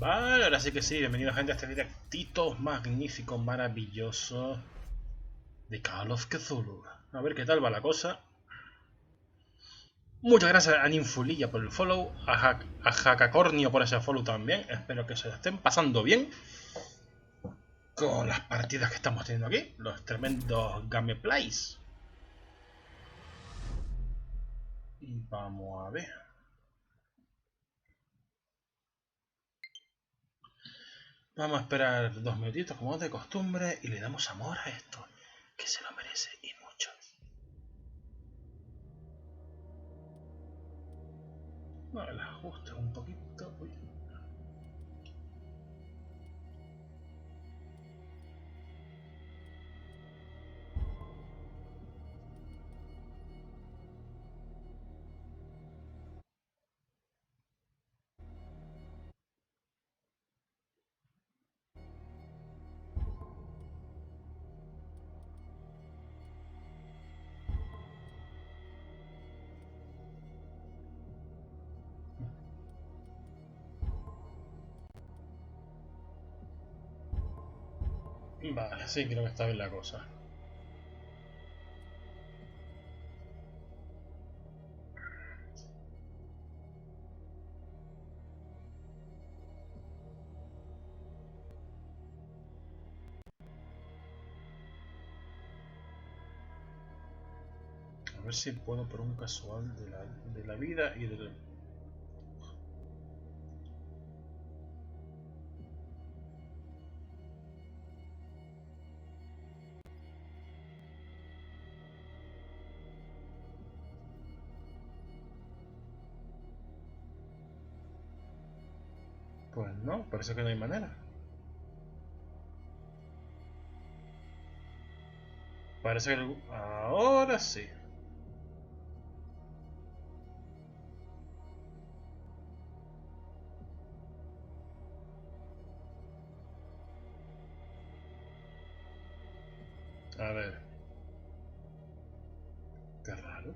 Vale, ahora sí que sí, bienvenido gente a este directito magnífico, maravilloso de Call of Cthulhu. A ver qué tal va la cosa. Muchas gracias a Ninfulilla por el follow, a Jacacornio por ese follow también. Espero que se lo estén pasando bien con las partidas que estamos teniendo aquí, los tremendos gameplays. Y vamos a ver. Vamos a esperar 2 minutitos como de costumbre y le damos amor a esto, que se lo merece y mucho. No, el ajuste un poquito. Uy. Vale, sí, creo que está bien la cosa. A ver si puedo por un casual de la vida y del... Pues no, parece que no hay manera. Parece que... Ahora sí. A ver. Qué raro.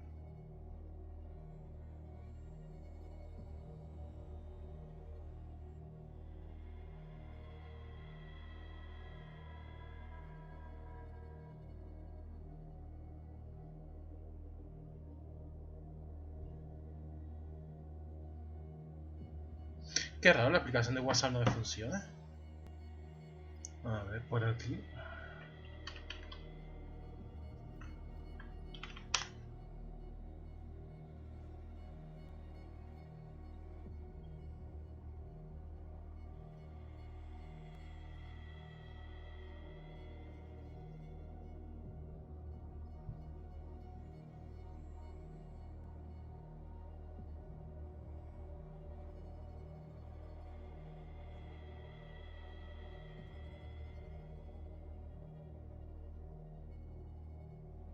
Qué raro, la aplicación de WhatsApp no me funciona. A ver, por aquí.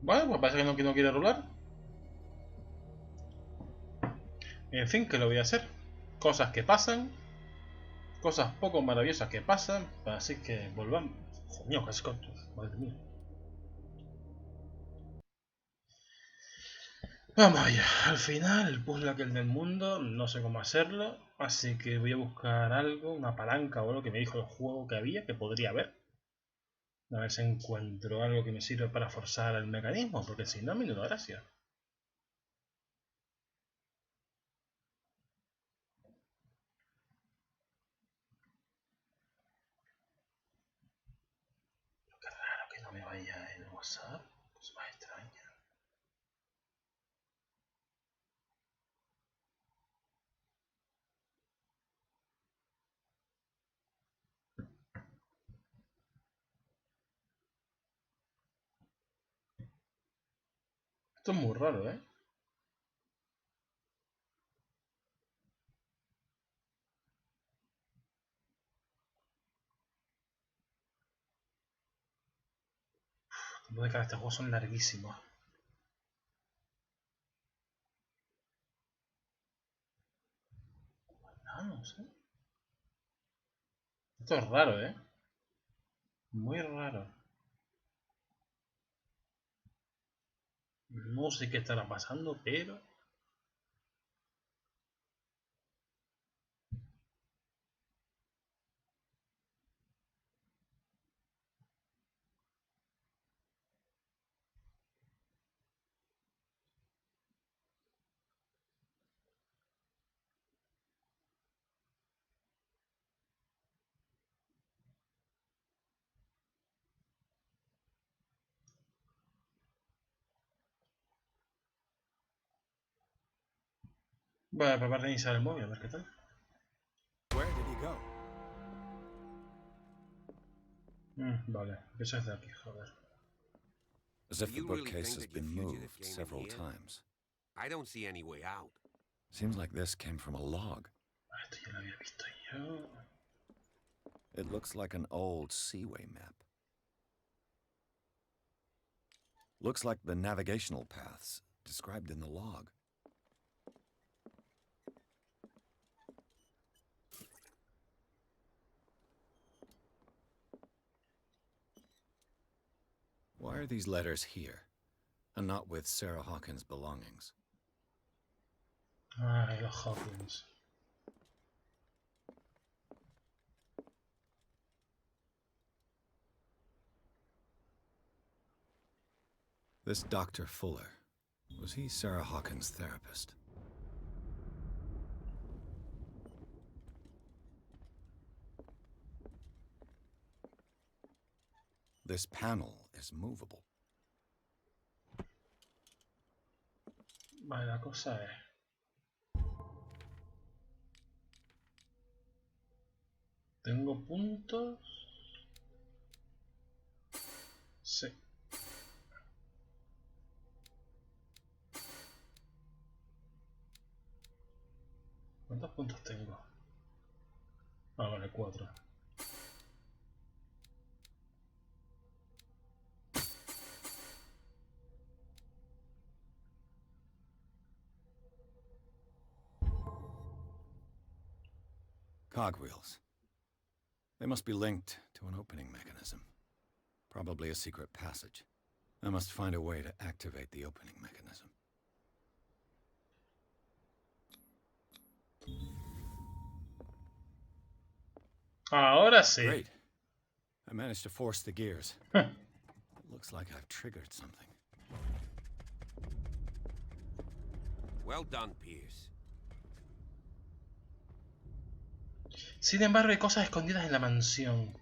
Bueno, pues parece que no quiere rolar. En fin, ¿qué lo voy a hacer? Cosas que pasan. Cosas poco maravillosas que pasan. Así que volvamos. Coño, casi con... Madre mía. Vamos allá, al final el puzzle aquel del mundo, no sé cómo hacerlo, así que voy a buscar algo, una palanca o algo que me dijo el juego que había, que podría haber. A ver si encuentro algo que me sirve para forzar el mecanismo, porque si no, menuda gracia. Qué raro que no me vaya el WhatsApp, cosa más extraña. Esto es muy raro, ¿eh? Los tiempos de cada este juego son larguísimos. Ah, no sé. Esto es raro, ¿eh? Muy raro. No sé qué estará pasando, pero... Voy a probar de reiniciar el móvil, a ver qué tal. Where did he go? Vale, eso es de aquí, joder. As if the bookcase has been moved several times. I don't see any way out. Seems like this came from a log. Esto ya lo había visto yo. It looks like an old seaway map. Looks like the navigational paths described in the log. Why are these letters here, and not with Sarah Hawkins' belongings? Ay, los Hawkins. This Dr. Fuller, was he Sarah Hawkins' therapist? This panel is movable. Vale, la cosa es... ¿Tengo puntos? Sí. ¿Cuántos puntos tengo? Ah, vale, 4. Cogwheels. They must be linked to an opening mechanism. Probably a secret passage. I must find a way to activate the opening mechanism. Ahora sí. Great. I managed to force the gears. Looks like I've triggered something. Well done, Pierce. Sin embargo, hay cosas escondidas en la mansión.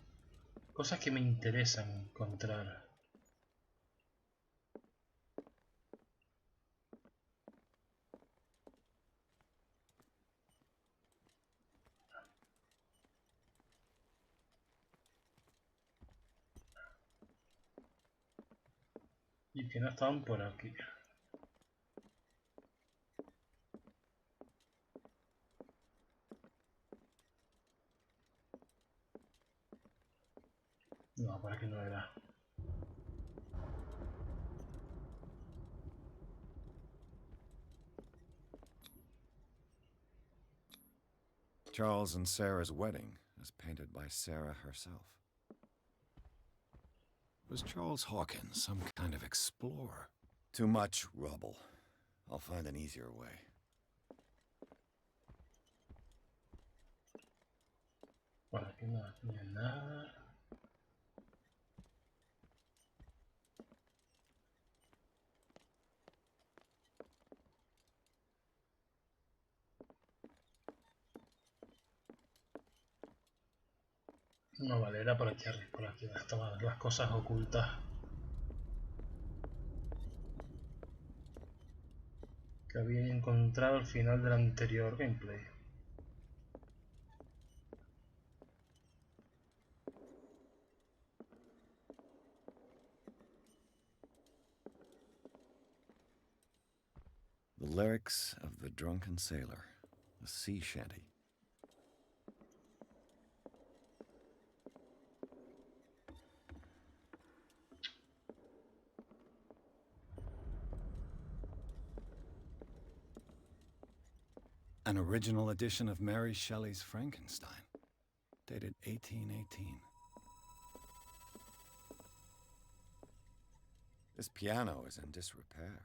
Cosas que me interesan encontrar. Y que no estaban por aquí. No, por aquí no era. Charles and Sarah's wedding, as painted by Sarah herself. Was Charles Hawkins some kind of explorer? Too much rubble. I'll find an easier way. Por aquí no había nada. No, vale, era por aquí arriba, por aquí donde estaban las cosas ocultas. Que había encontrado al final del anterior gameplay. The lyrics of the drunken sailor, a sea shanty. An original edition of Mary Shelley's Frankenstein, dated 1818. This piano is in disrepair.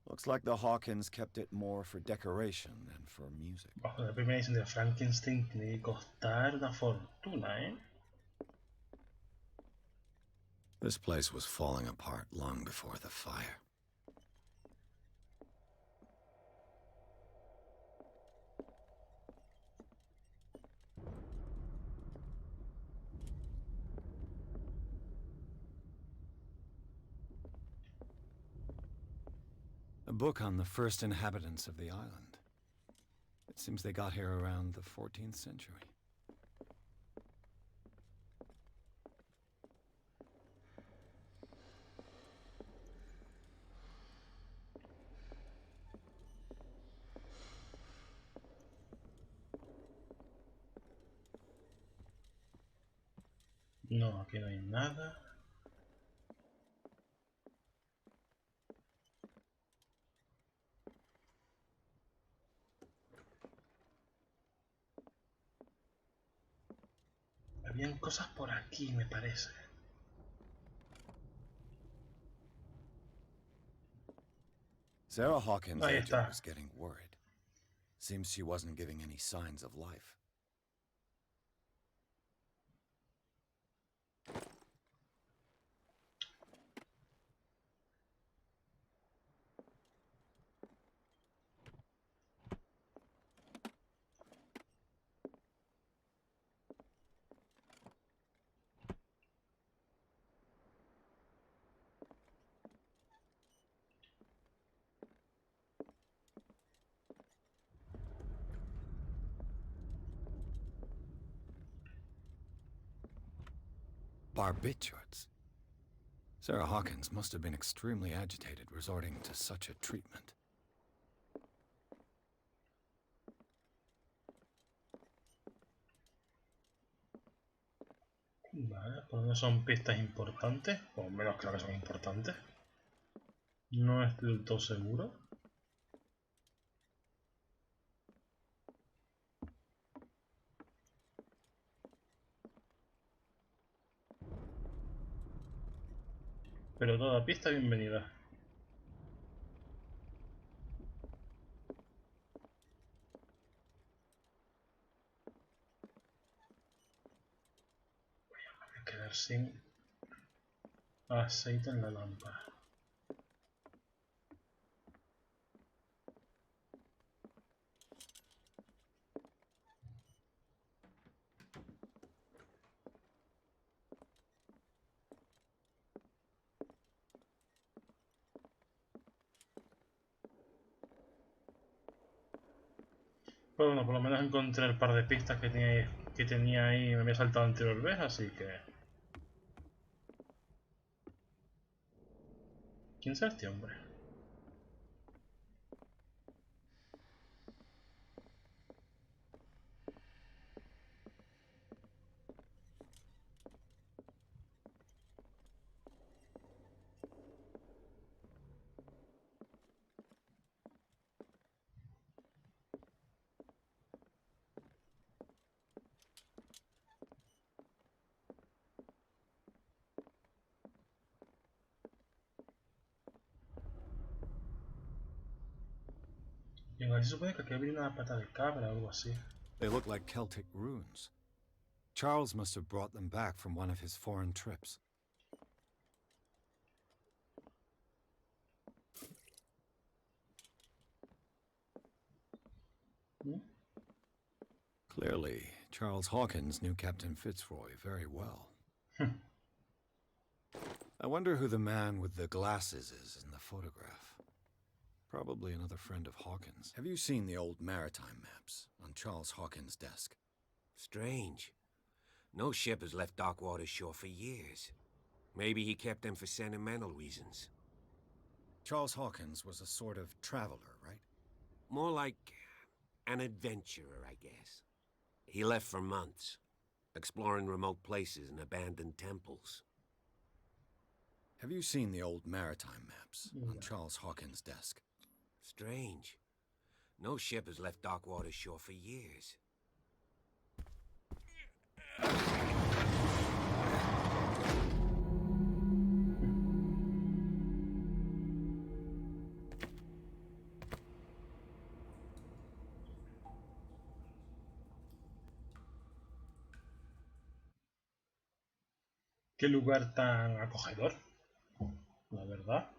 Looks like the Hawkins kept it more for decoration than for music. Bajo la primera edición de Frankenstein tiene que costar una fortuna, ¿eh? This place was falling apart long before the fire. A book on the first inhabitants of the island. Seems they got here around the 14th century. No, aquí no hay nada. Habían cosas por aquí, me parece. Sarah Hawkins' Ahí agent está. was getting worried. Seems she wasn't giving any signs of life. Barbiturates. Sarah Hawkins must have been extremely agitated resorting to such a treatment. Vale, por lo menos son pistas importantes. O menos creo que son importantes. No estoy del todo seguro. Pero toda pista bienvenida. Voy a quedar sin aceite en la lámpara. Pero bueno, por lo menos encontré el par de pistas que tenía ahí y me había saltado anterior vez, así que... ¿Quién será este hombre? Bien, así supone que aquí había una pata de cabra o algo así. They look like Celtic runes. Charles must have brought them back from one of his foreign trips. ¿Mm? Clearly, Charles Hawkins knew Captain Fitzroy very well. I wonder who the man with the glasses is in the photograph. Probably another friend of Hawkins. Have you seen the old maritime maps on Charles Hawkins' desk? Strange. No ship has left Darkwater shore for years. Maybe he kept them for sentimental reasons. Charles Hawkins was a sort of traveler, right? More like an adventurer, I guess. He left for months, exploring remote places and abandoned temples. Have you seen the old maritime maps on No. Charles Hawkins' desk? Strange. No ship has left Darkwater shore for years. Qué lugar tan acogedor, la verdad.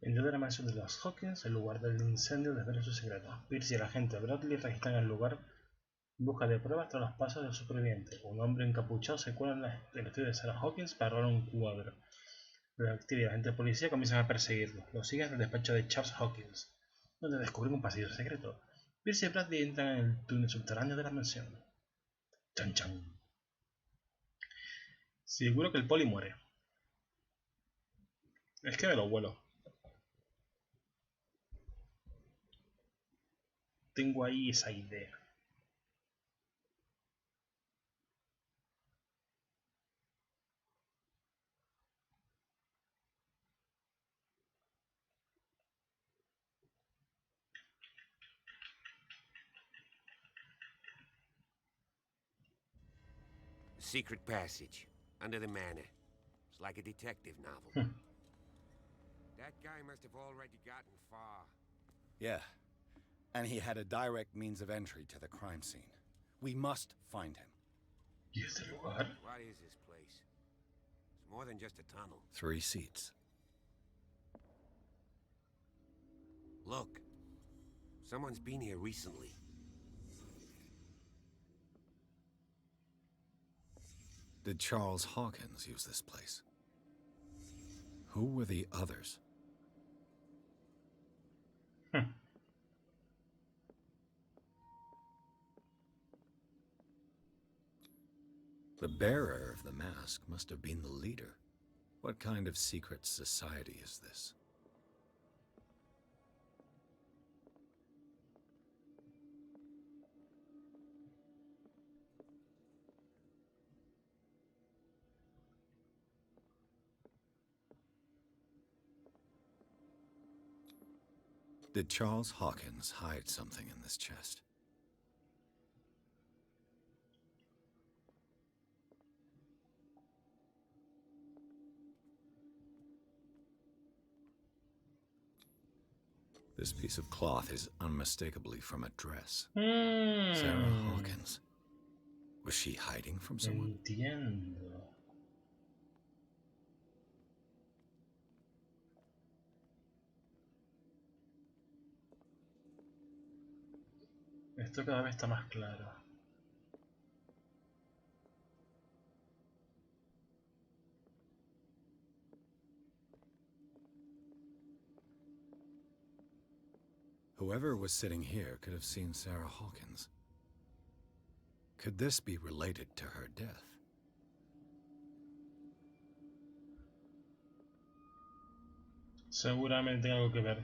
Entró de la mansión de los Hawkins, el lugar del incendio, desvela sus secretos. Pierce y el agente Bradley registran el lugar en busca de pruebas tras los pasos del superviviente. Un hombre encapuchado se cuela en el estudio de Sarah Hawkins para robar un cuadro. Los detectives y el agente de policía comienzan a perseguirlo. Lo siguen hasta el despacho de Charles Hawkins, donde descubren un pasillo secreto. Pierce y Bradley entran en el túnel subterráneo de la mansión. Chan chan. Seguro que el poli muere. Es que me lo vuelo. Tengo ahí esa idea. Secret passage, under the manor. It's like a detective novel. That guy must have already gotten far. Yeah, and he had a direct means of entry to the crime scene. We must find him. ¿Y este lugar? What is this place? It's more than just a tunnel. 3 seats. Look, someone's been here recently. Did Charles Hawkins use this place? Who were the others? The bearer of the mask must have been the leader. What kind of secret society is this? Did Charles Hawkins hide something in this chest? This piece of cloth is unmistakably from a dress. Sarah Hawkins. Was she hiding from someone? Entiendo. Esto cada vez está más claro. Whoever was sitting here could have seen Sarah Hawkins. Could this be related to her death? Seguramente tiene algo que ver.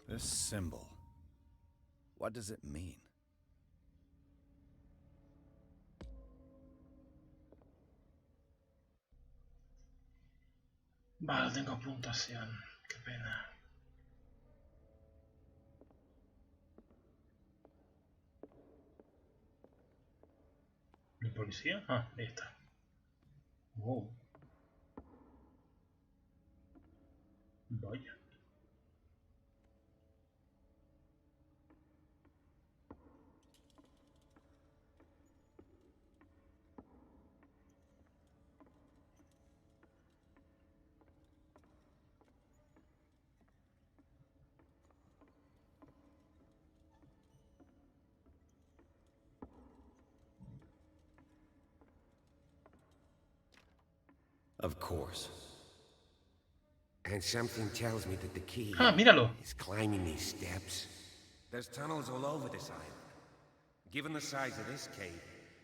This symbol. What does it mean? Vale, tengo puntuación. Qué pena. ¿El policía? Ah, ahí está. Wow. Vaya. Of course. And something tells me that the key Ah, míralo. is climbing these steps. There's tunnels all over this island. Given the size of this cave,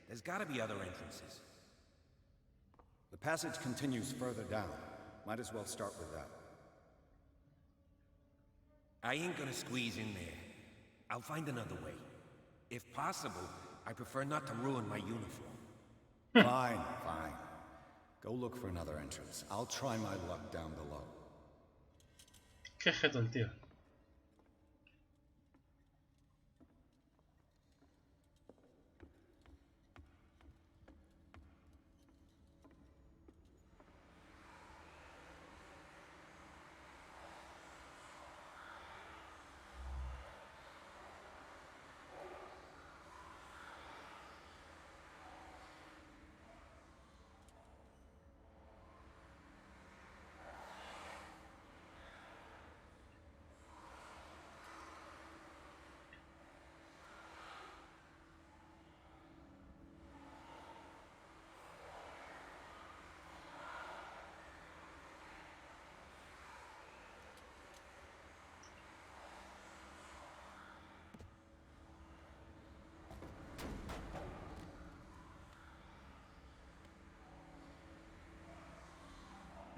there's gotta be other entrances. The passage continues further down. Might as well start with that. I ain't gonna squeeze in there. I'll find another way. If possible, I prefer not to ruin my uniform. Fine, fine. Go look for another entrance. I'll try my luck down below. Qué jeto el tío.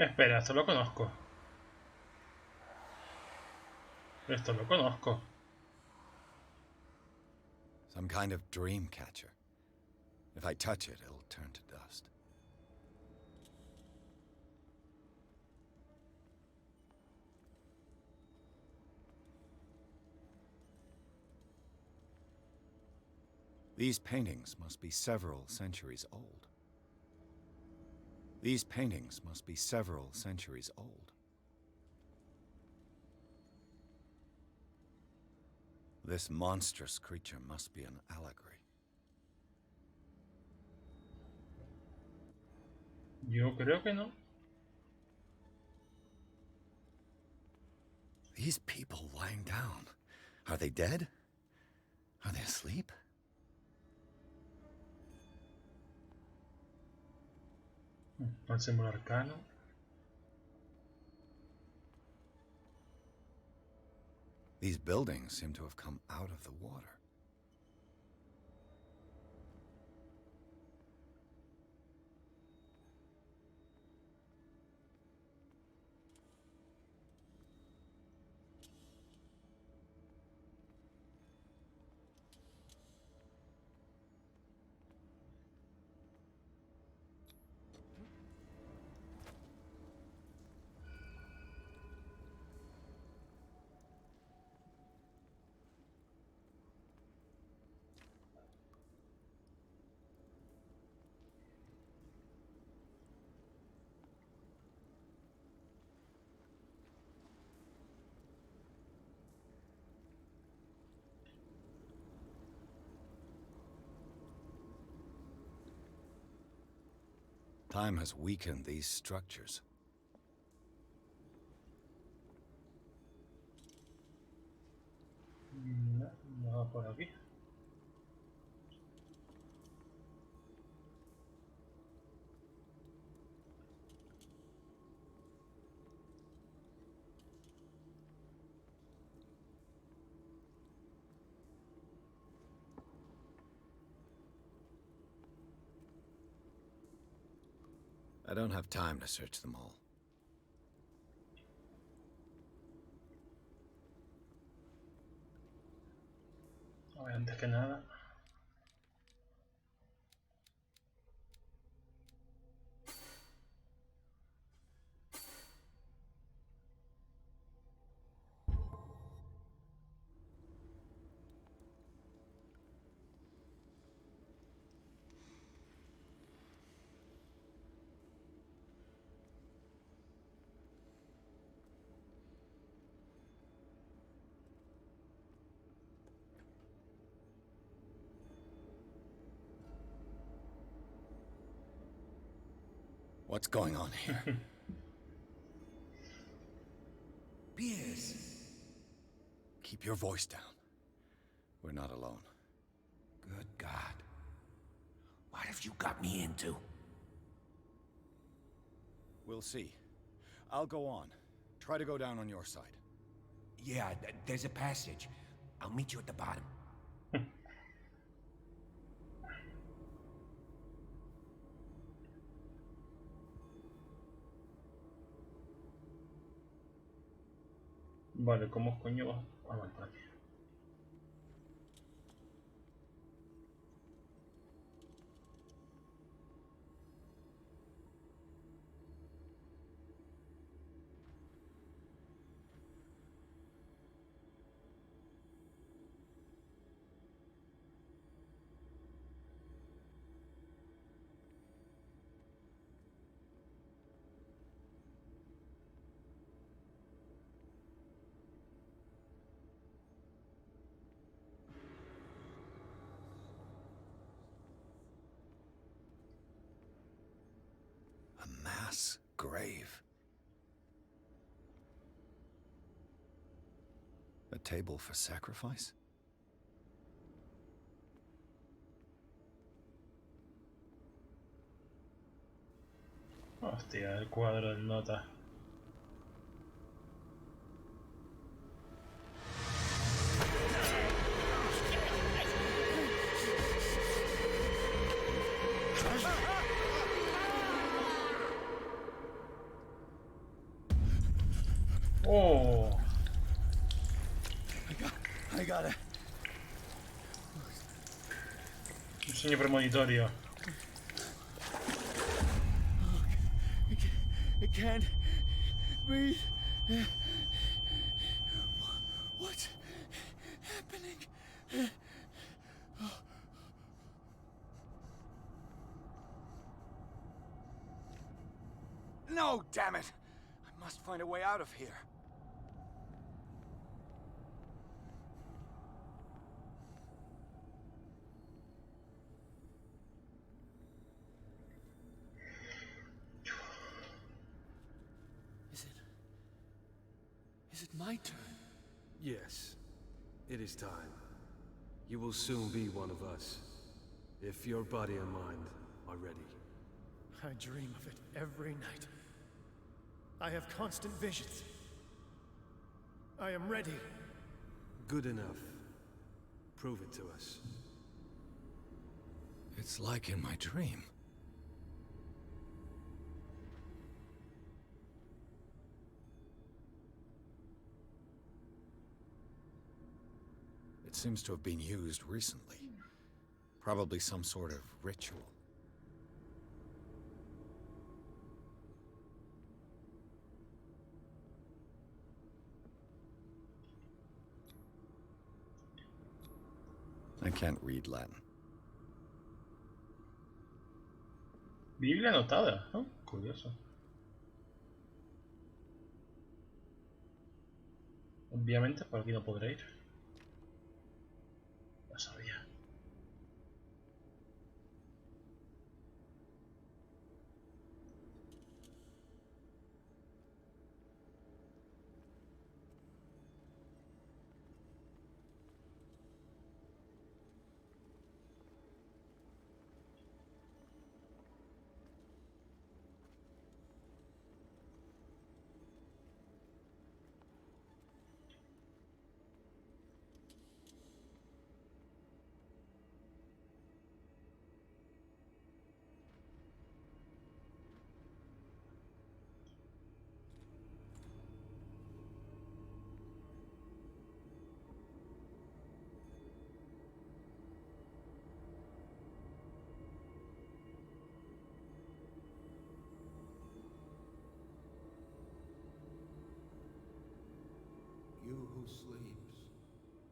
Espera, esto lo conozco. Esto lo conozco. Some kind of dream catcher. If I touch it, it'll turn to dust. These paintings must be several centuries old. These paintings must be several centuries old. This monstrous creature must be an allegory. Yo creo que no. These people lying down, are they dead? Are they asleep? Un símbolo arcano. These buildings seem to have come out of the water. Time has weakened these structures. No, nada por aquí. I don't have time to search them all. A ver, antes que nada. What's going on here? Pierce! Keep your voice down. We're not alone. Good God. What have you got me into? We'll see. I'll go on. Try to go down on your side. Yeah, there's a passage. I'll meet you at the bottom. Vale, ¿cómo coño va? Ah, vale, por aquí. A mass grave. A table for sacrifice? Hostia, el cuadro del nota. Oh, I gotta. un sueño premonitorio. I can't breathe. What's happening? No, damn it! I must find a way out of here. Is it my turn? Yes, it is time. You will soon be one of us, if your body and mind are ready. I dream of it every night. I have constant visions. I am ready. Good enough. Prove it to us. It's like in my dream. It seems to have been used recently. Probably some sort of ritual. I can't read Latin. Biblia anotada, ¿no? Curioso. Obviamente por aquí no podré ir. Lo sabía. You who sleeps,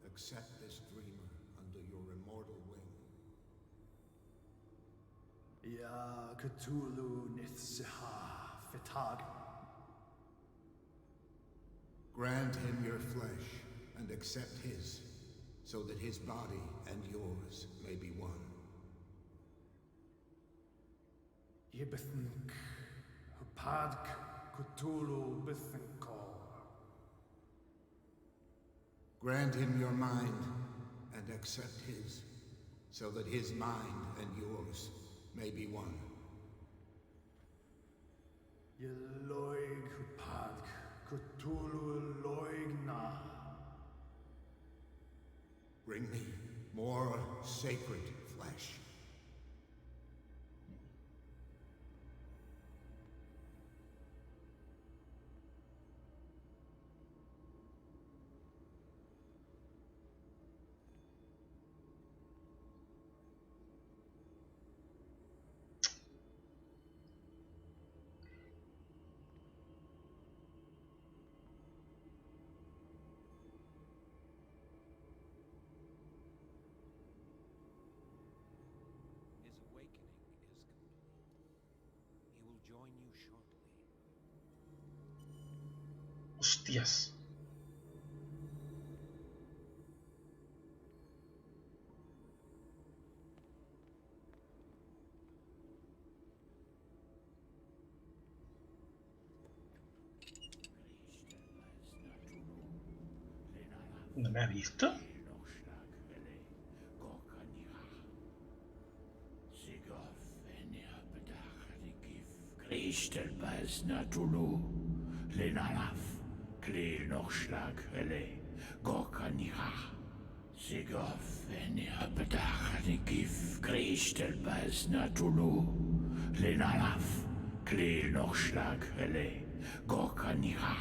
accept this dreamer under your immortal wing. Ya Cthulhu nithsiha fitag. Grant him your flesh and accept his, so that his body and yours may be one. Yibithink hupadk Cthulhu bithinkor. Grant him your mind and accept his, so that his mind and yours may be one. Yeloig hupadk Cthulhu loigna. Bring me more sacred flesh. His awakening is complete. He will join you shortly. Hostias. ¿No me ha visto? Kristelbas Natulu, Lenalaf, Klil Nochschlag, Hele, Gorkaniha, Sigof, Enia Bedachadikif, Kristelbas Natulu, Lenalaf, Klil Nochschlag, Hele, Gorkaniha,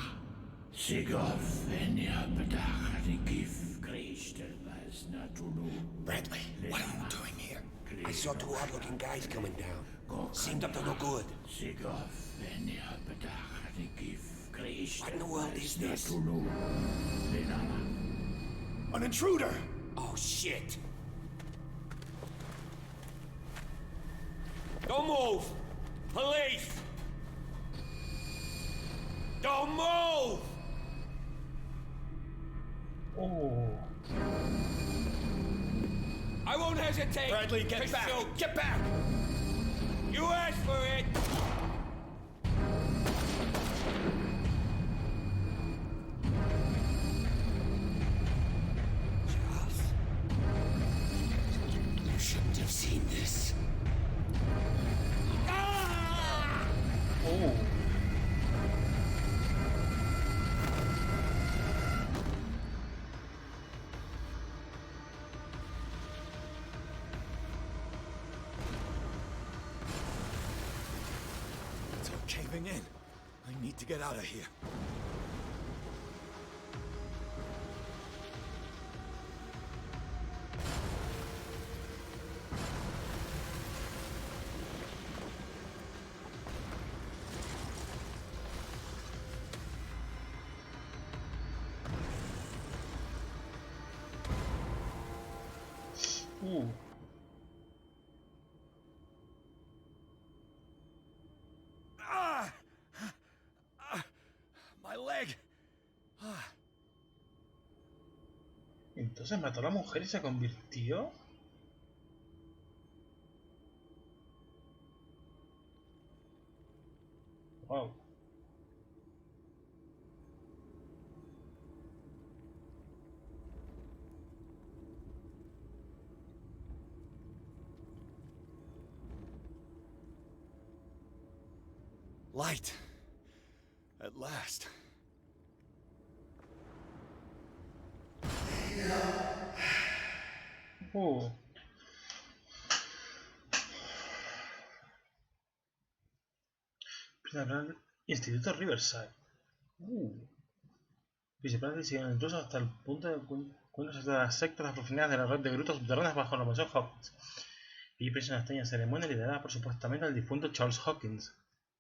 Bradley, what are you doing here? I saw two odd-looking guys coming down. Seemed up to no good. What in the world is this? An intruder! Oh, shit! Don't move! Police! Don't move! Oh. I won't hesitate! Bradley, get to back! shoot. Get back! You asked for it! Charles, you shouldn't have seen this. Oh. It's all caving in. I need to get out of here. My leg. Entonces mató a la mujer y se convirtió. Wow. Light. At last. Principal Instituto Riverside. Principal persiguen incluso hasta el punto de encuentros de las sectas, las profundidades de la red de grutas subterráneas bajo la mansión Hawkins. Y presa una extraña ceremonia liderada por supuestamente el difunto Charles Hawkins.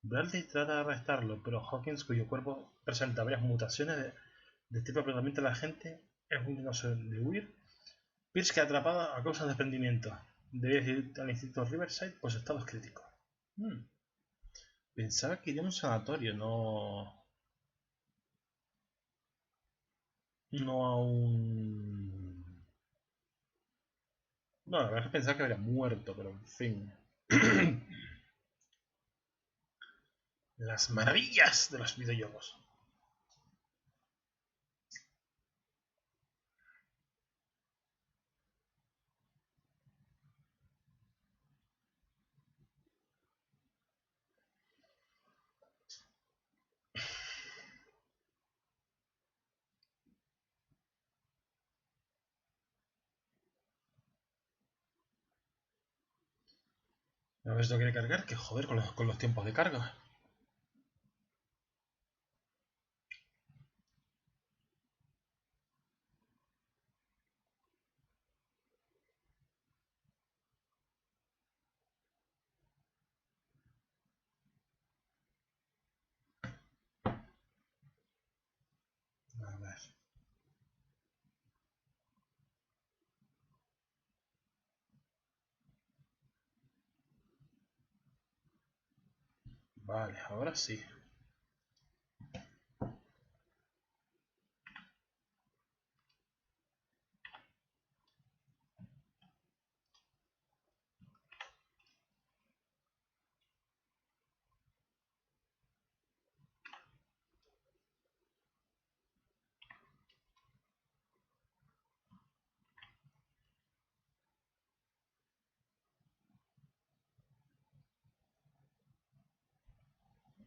Bradley trata de arrestarlo, pero Hawkins, cuyo cuerpo presenta varias mutaciones de tipo predominante a la gente, es muy intento de huir. Pierce queda atrapado a causa del desprendimiento. Debe ir al Instituto Riverside por su estado crítico. Pensaba que iría a un sanatorio, no a un... No, la verdad es que pensaba que habría muerto, pero en fin. Las maravillas de los videojuegos. A ver si lo quiere cargar, que joder con los tiempos de carga. A ver. Vale, ahora sí.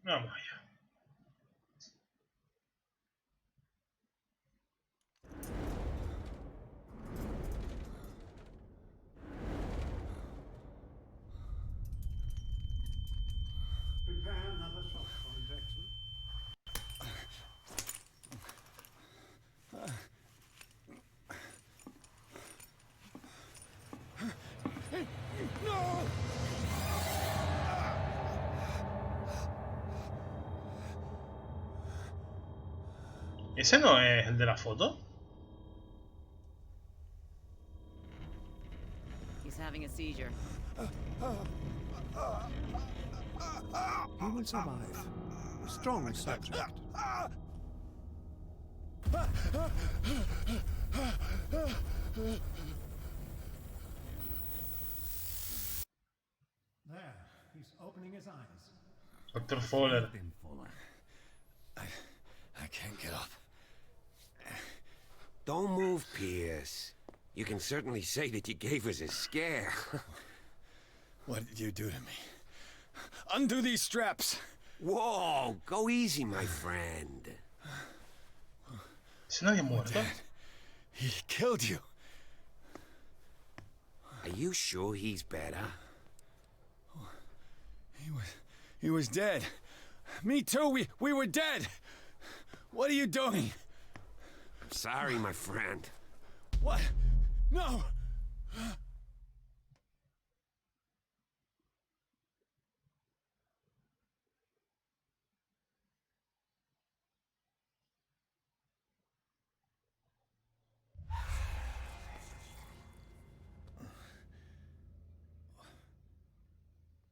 Vamos allá. Prepare another soft one, Jackson. ¿Ese no es el de la foto? He's having a seizure. He will survive. A strong subject. There, he's opening his eyes. Dr. Fowler. I can't get up. Don't move, Pierce. You can certainly say that you gave us a scare. What did you do to me? Undo these straps! Whoa, go easy, my friend. ¿Si nadie ha muerto? He killed you. Are you sure he's better? He was dead. Me too, we were dead. What are you doing? I'm sorry, my friend. What? No!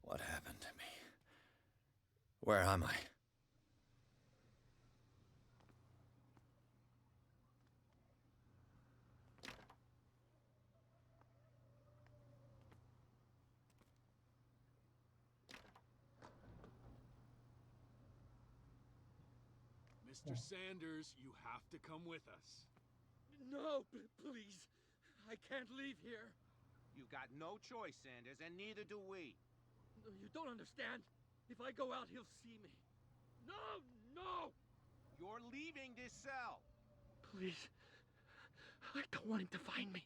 What happened to me? Where am I? Mr. Sanders, you have to come with us. No, please. I can't leave here. You got no choice, Sanders, and neither do we. No, you don't understand. If I go out, he'll see me. No, no! You're leaving this cell. Please. I don't want him to find me.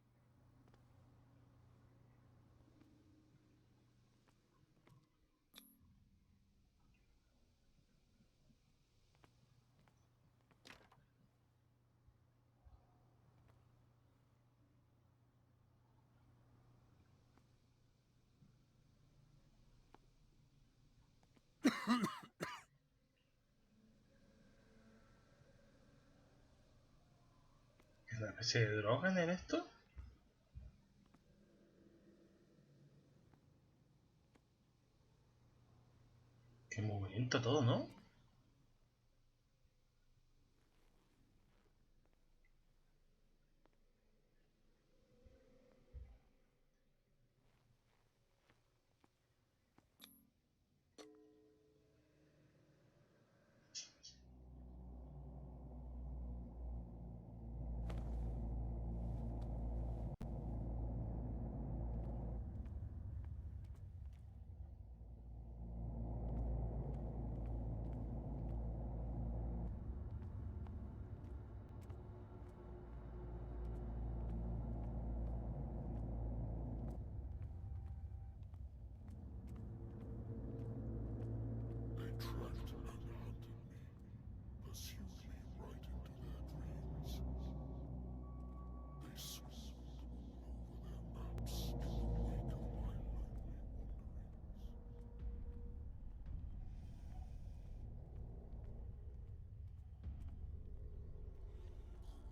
¿Es una especie de droga en esto? Qué movimiento todo, ¿no?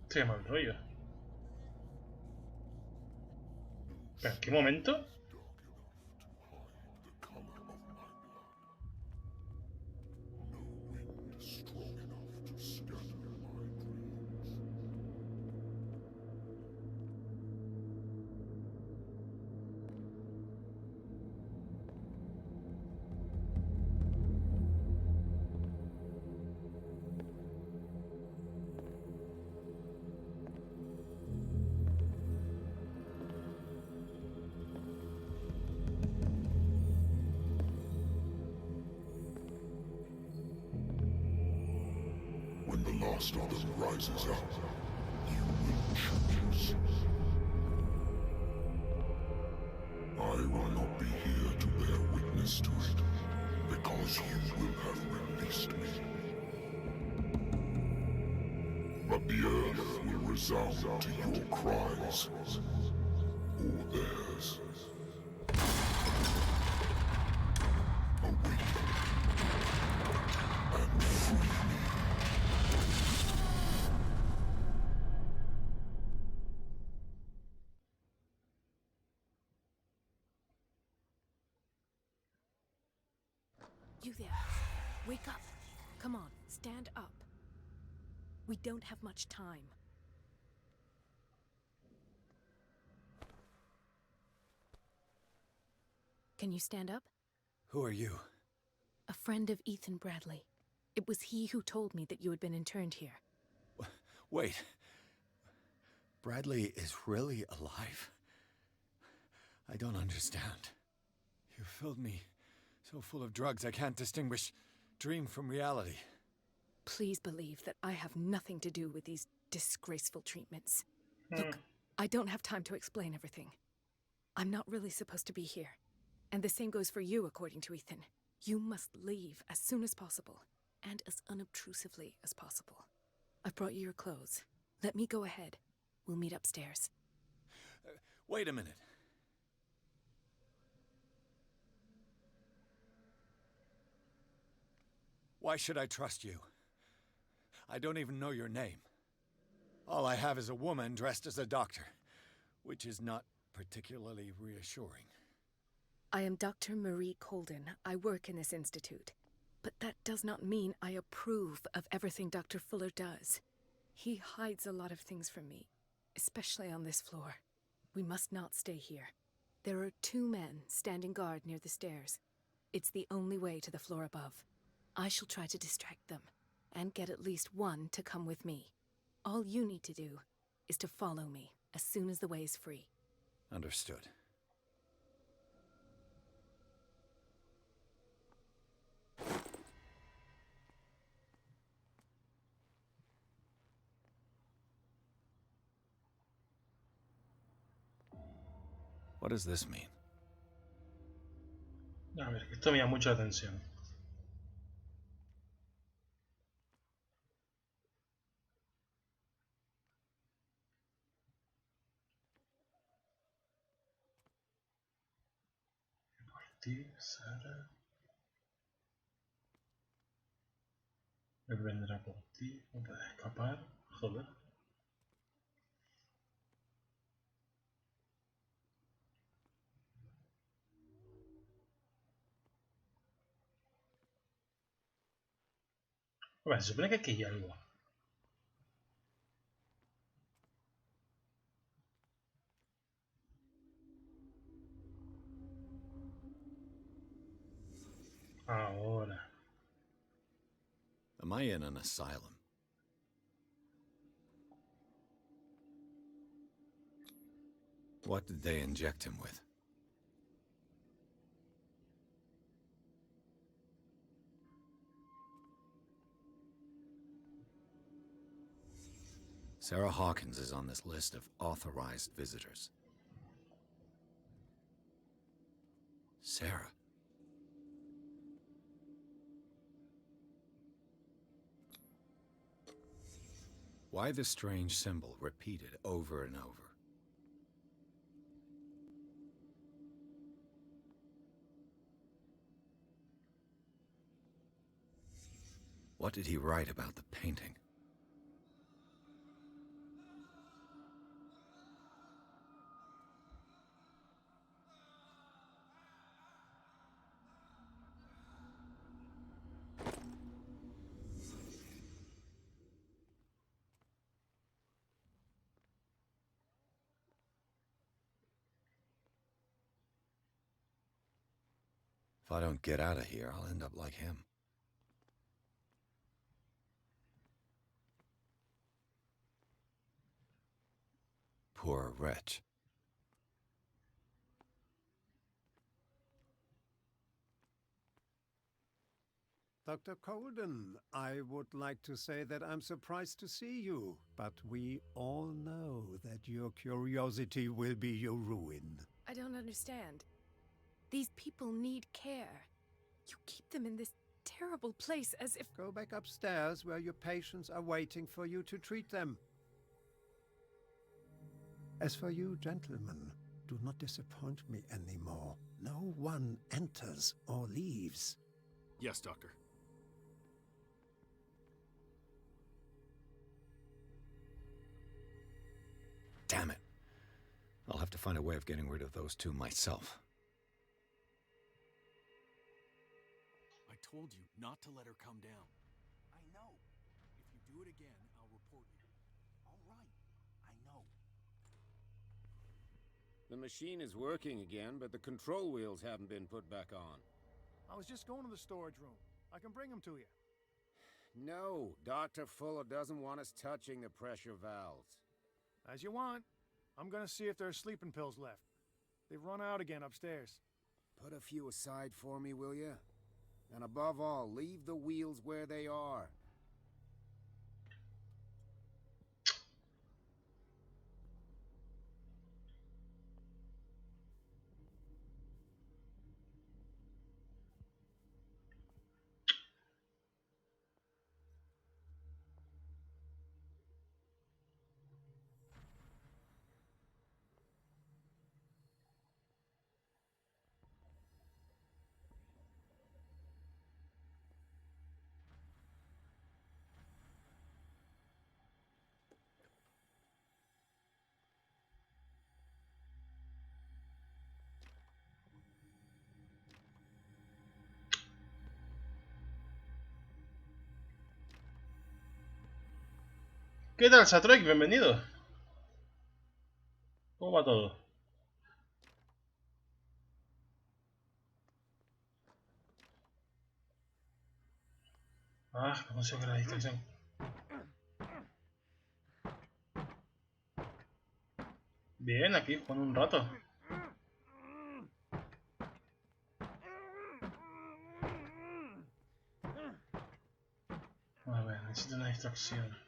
Qué mal rollo. ¿Pero en qué momento? When the last of them rises up, you will choose. I will not be here to bear witness to it, because you will have released me. But the earth will resound to your cries, or theirs. Awaken and free me. You there. Wake up. Come on, stand up. We don't have much time. Can you stand up? Who are you? A friend of Ethan Bradley. It was he who told me that you had been interned here. Wait. Bradley is really alive? I don't understand. You filled me so full of drugs I can't distinguish dream from reality. Please believe that I have nothing to do with these disgraceful treatments. Look, I don't have time to explain everything. I'm not really supposed to be here. And the same goes for you, according to Ethan. You must leave as soon as possible, and as unobtrusively as possible. I've brought you your clothes. Let me go ahead. We'll meet upstairs. Wait a minute. Why should I trust you? I don't even know your name. All I have is a woman dressed as a doctor, which is not particularly reassuring. I am Dr. Marie Colden. I work in this institute. But that does not mean I approve of everything Dr. Fuller does. He hides a lot of things from me, especially on this floor. We must not stay here. There are 2 men standing guard near the stairs. It's the only way to the floor above. I shall try to distract them, and get at least one to come with me. All you need to do is to follow me as soon as the way is free. Understood. What does this mean? A ver, esto me llama mucha atención. Por ti, Sara. Él vendrá por ti. No puedes escapar. Joder. Bueno, se supone que aquí hay algo. Ahora. Am I in an asylum? What did they inject him with? Sarah Hawkins is on this list of authorized visitors. Sarah. Why the strange symbol repeated over and over? What did he write about the painting? If I don't get out of here, I'll end up like him. Poor wretch. Dr. Colden, I would like to say that I'm surprised to see you, but we all know that your curiosity will be your ruin. I don't understand. These people need care. You keep them in this terrible place as if... Go back upstairs where your patients are waiting for you to treat them. As for you, gentlemen, do not disappoint me anymore. No one enters or leaves. Yes, Doctor. Damn it. I'll have to find a way of getting rid of those 2 myself. I told you not to let her come down. I know. If you do it again, I'll report you. All right. I know. The machine is working again, but the control wheels haven't been put back on. I was just going to the storage room. I can bring them to you. No, Dr. Fuller doesn't want us touching the pressure valves. As you want. I'm gonna see if there's sleeping pills left. They've run out again upstairs. Put a few aside for me, will you? And above all, leave the wheels where they are. ¿Qué tal, Satroik? Bienvenido. ¿Cómo va todo? Ah, no consigo que la distracción. Bien, aquí jugando un rato. A ver, necesito una distracción.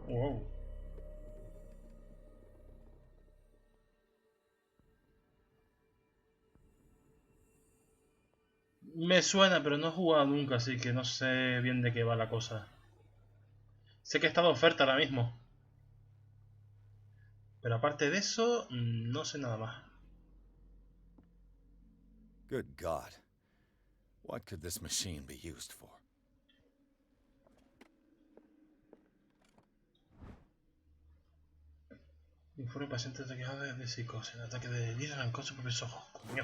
Wow. Me suena, pero no he jugado nunca, así que no sé bien de qué va la cosa. Sé que está de oferta ahora mismo. Pero aparte de eso, no sé nada más. Good God. What could this machine be used for? Informe paciente ataqueado de psicosis. El ataque de delirio arrancó sus propios ojos. Coño.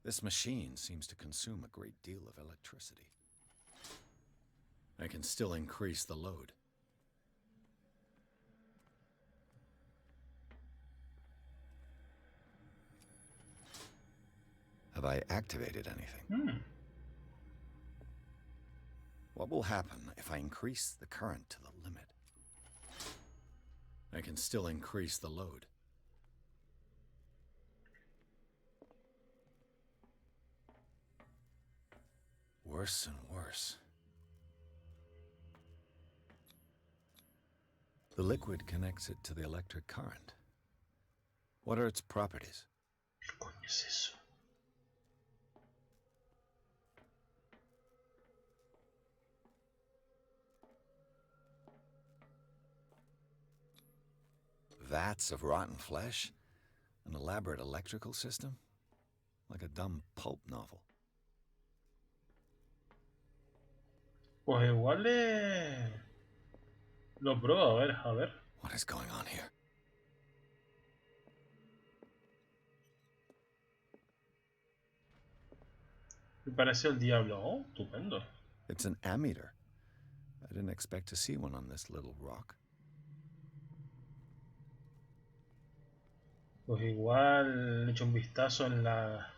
This machine seems to consume a great deal of electricity. I can still increase the load. Have I activated anything? What will happen if I increase the current to the limit? I can still increase the load. Worse and worse. The liquid connects it to the electric current. What are its properties? ¿Qué coño es eso? Vats of rotten flesh? An elaborate electrical system? Like a dumb pulp novel. Pues igual lo pruebo, a ver. What is going on here? Me pareció el diablo. Oh, estupendo. It's an ammeter. I didn't expect to see one on this little rock. Pues igual le echo un vistazo en la...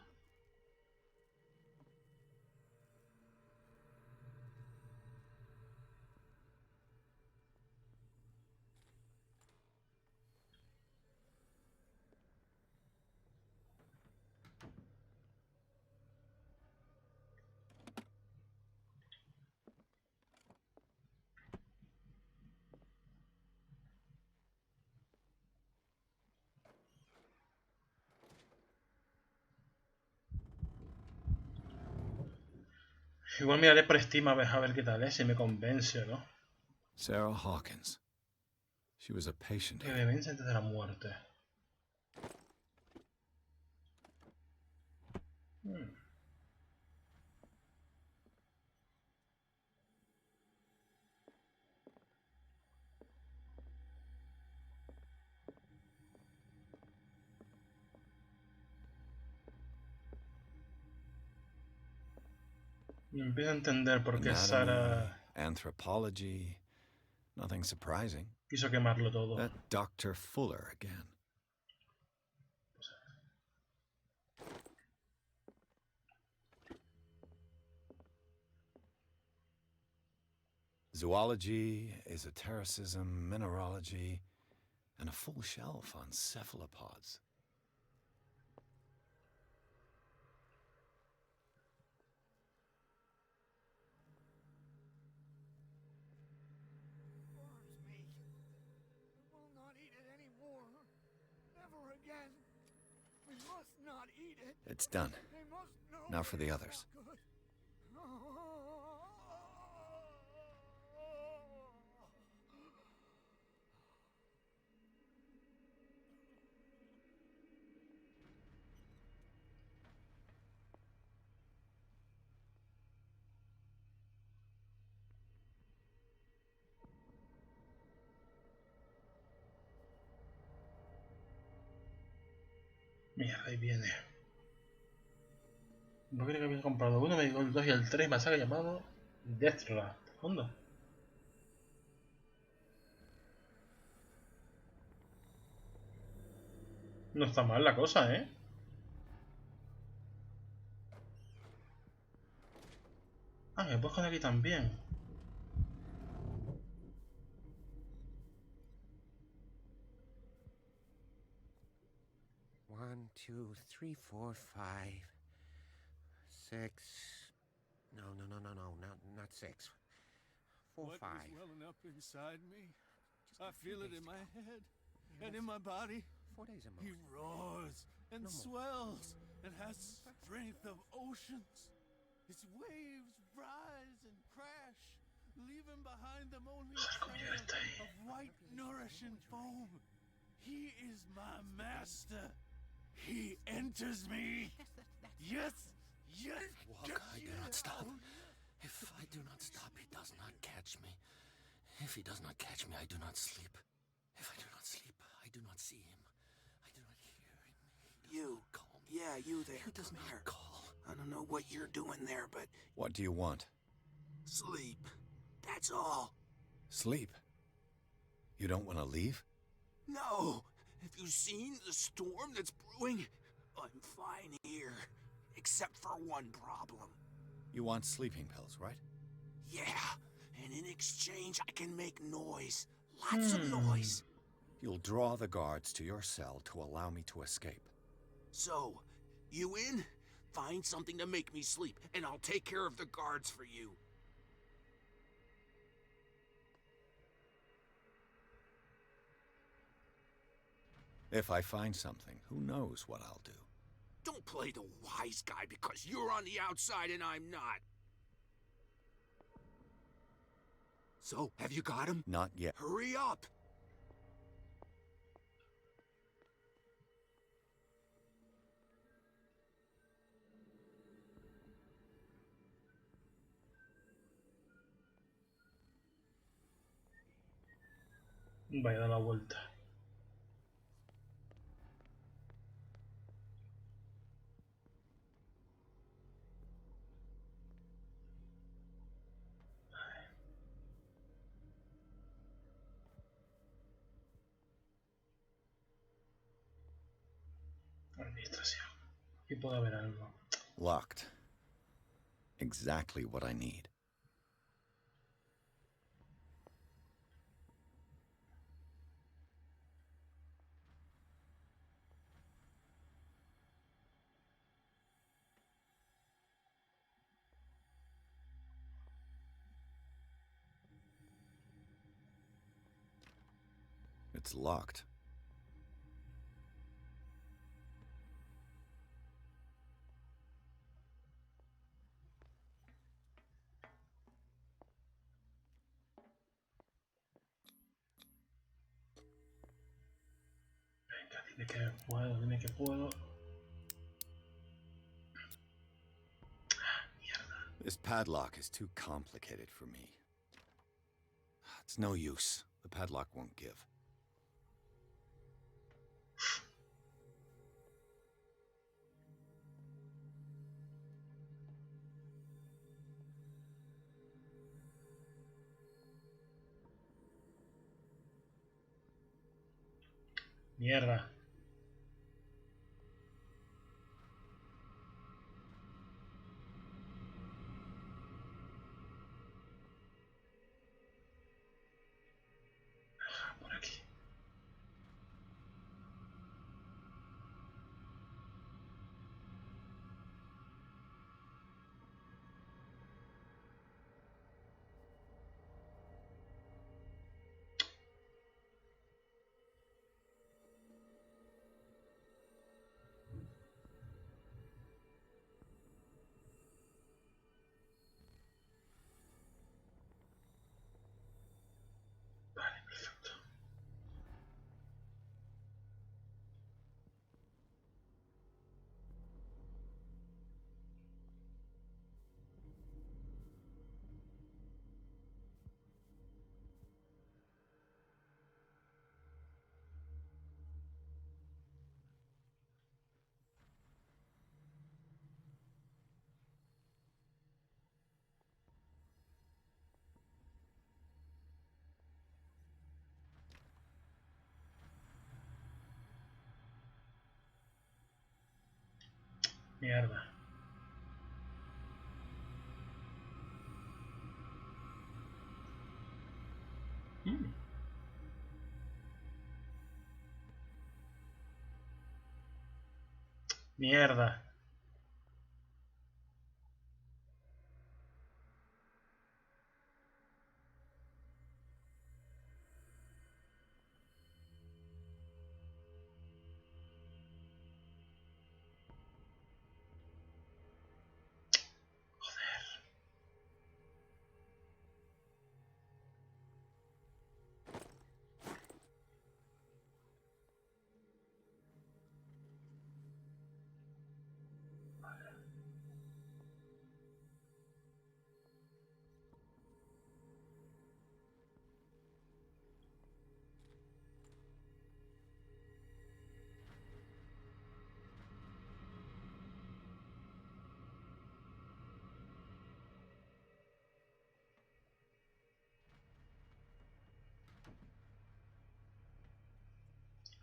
Igual miraré por Steam a ver qué tal es, si me convence o no. Sarah Hawkins. She was a patient. Que me vence antes de la muerte. Y empiezo a entender por qué Sara Anthropology, nothing surprising. quiso quemarlo todo. That Dr. Fuller again. Zoology, esotericism, mineralogy, and a full shelf on cephalopods. It's done. Now for the others. Mierda, ahí viene. No creo que había comprado uno, me digo el 2 y el 3, me ha llamado Destra. ¿Dónde? No está mal la cosa, ¿eh? Ah, me puedo poner aquí también. One, two, three, four, five, six. No, not six. Four, What five. is welling up inside me? I feel it in my head and in my body. 4 days a month. He roars and swells and has strength of oceans. His waves rise and crash, leaving behind them only a trail of white, nourishing foam. He is my master. He enters me. Yes. Walk, I do not stop. If I do not stop, he does not catch me. If he does not catch me, I do not sleep. If I do not sleep, I do not see him. I do not hear him. You. Yeah, you there. He does not call. I don't know what you're doing there, but What do you want? sleep. That's all. Sleep. You don't want to leave? No. Have you seen the storm that's brewing? I'm fine here. Except for one problem. You want sleeping pills, right? Yeah. And in exchange, I can make noise. Lots of noise. You'll draw the guards to your cell to allow me to escape. So, you in? Find something to make me sleep, and I'll take care of the guards for you. If I find something, who knows what I'll do. Don't play the wise guy because you're on the outside and I'm not. So, have you got him? Not yet. Hurry up! Vaya a dar la vuelta. Administración. Aquí puede haber algo. Locked. Exactly what I need. It's locked. Dime que puedo. This padlock is too complicated for me. It's no use. The padlock won't give. Mierda. Por aquí. Vale, perfecto. Mierda. Mierda.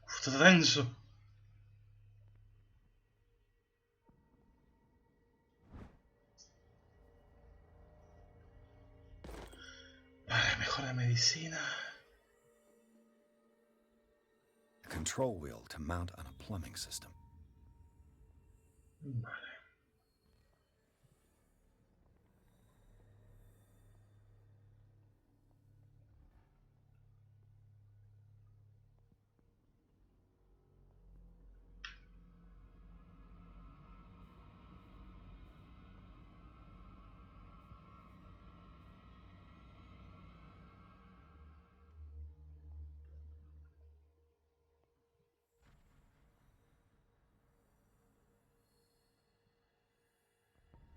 Uf, está denso. Vale, mejora medicina. A control wheel to mount on a plumbing system. Vale.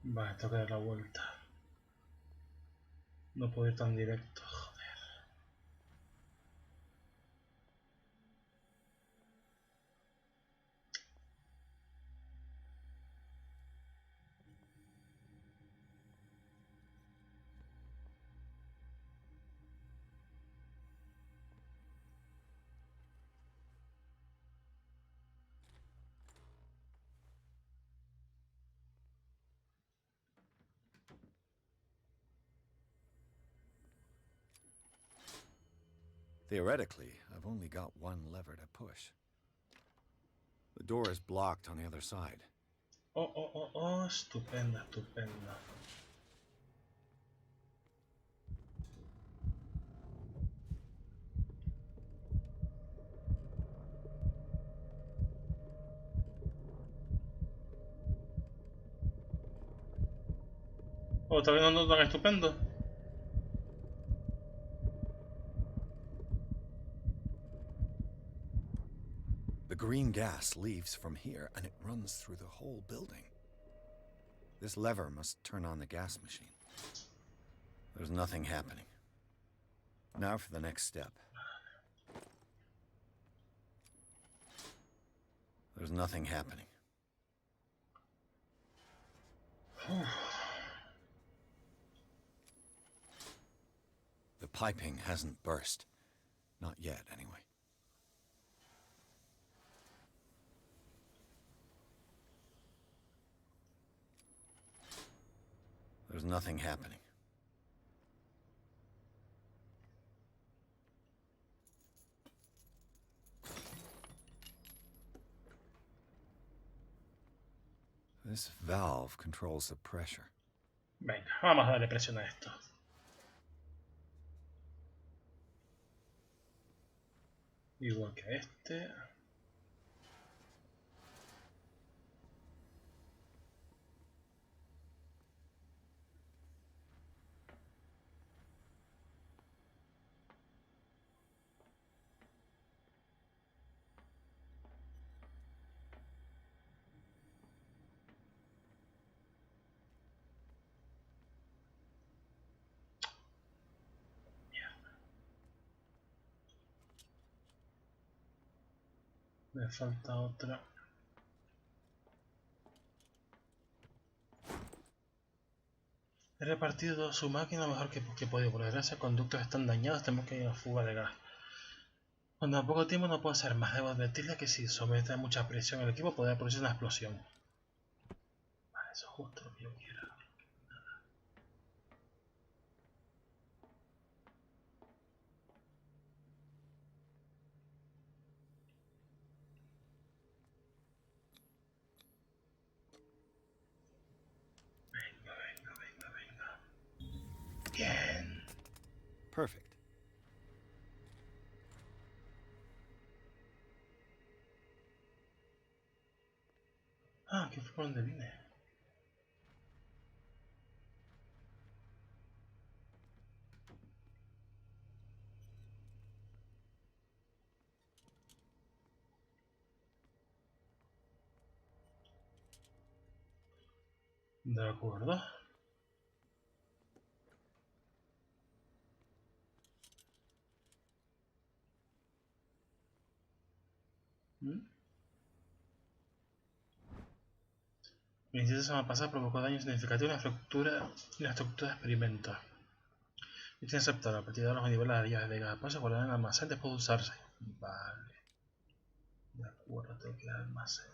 Vale, tengo que dar la vuelta. No puedo ir tan directo, joder. Theoretically, I've only got one lever to push. The door is blocked on the other side. Oh, estupenda, estupenda. Oh, ¿está viendo tan estupendo? The green gas leaves from here, and it runs through the whole building. This lever must turn on the gas machine. There's nothing happening. Now for the next step. There's nothing happening. The piping hasn't burst. Not yet, anyway. There's nothing happening. This valve controls the pressure. Venga, vamos a darle presión a esto. Igual que este. Me falta otra. He repartido su máquina lo mejor que he podido. Por desgracia, conductos están dañados. Tenemos que ir a fuga de gas. Cuando a poco tiempo no puedo hacer más. Debo advertirle que si somete a mucha presión el equipo, podría producir una explosión. Vale, eso es justo lo que yo quiero. Bien. Perfect. Ah, ¿qué fue por donde vine? De acuerdo. El incidente semana pasada provocó daño significativo en la estructura de experimentos. Es inaceptable. A partir de ahora los niveles de llaves de gas se guardan en el almacén después de usarse. Vale. De acuerdo, tengo que ir al almacén.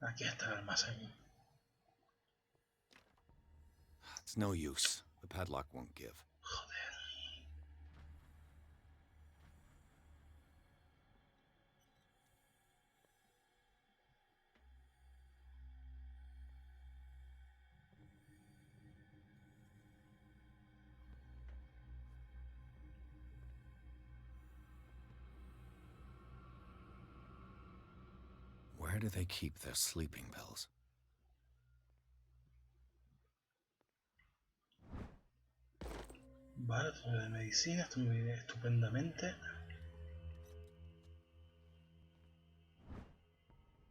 Aquí está el almacén. It's no use. The padlock won't give. Joder. Where do they keep their sleeping pills? Vale, todo de medicina, esto me viene estupendamente.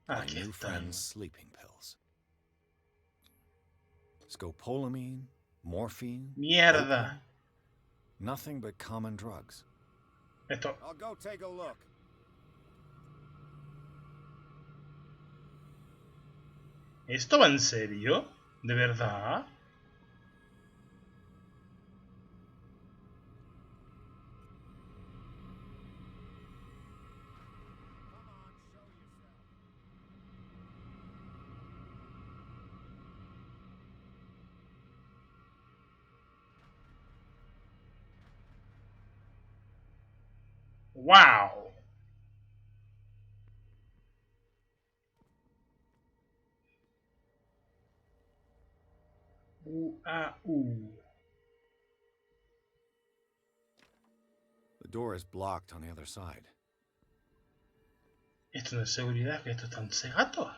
Aquí My new está. friend's sleeping pills. Scopolamine, morphine. Mierda. Opium. Nothing but common drugs. Esto. I'll go take a look. ¿Esto va en serio? ¿De verdad? ¡Wow! The door is blocked on the other side. Esto no es seguridad, que esto están cegatos.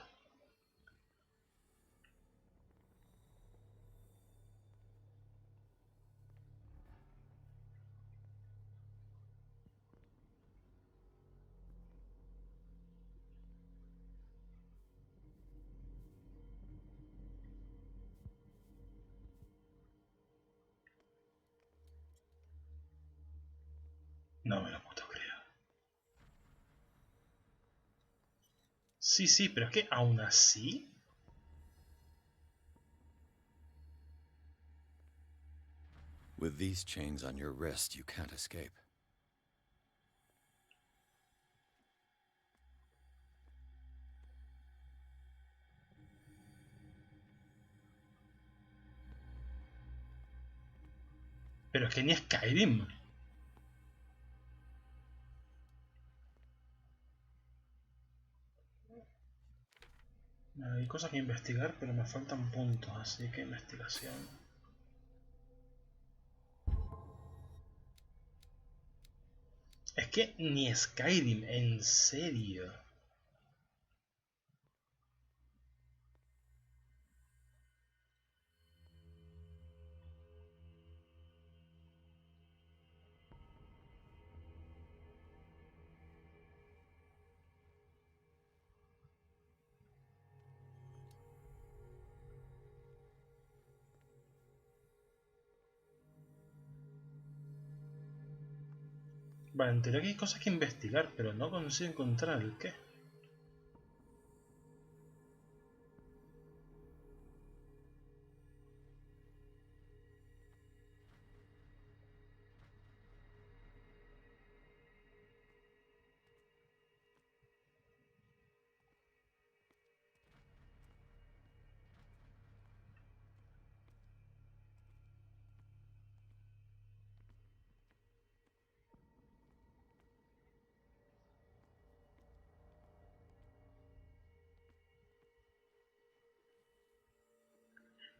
No me lo puedo creer. Sí, pero es que aún así... With these chains on your wrist, you can't escape. Pero es que ni Skyrim. Hay cosas que investigar, pero me faltan puntos, así que investigación. Es que ni Skyrim, en serio. Vale, en teoría que hay cosas que investigar, pero no consigo encontrar el qué.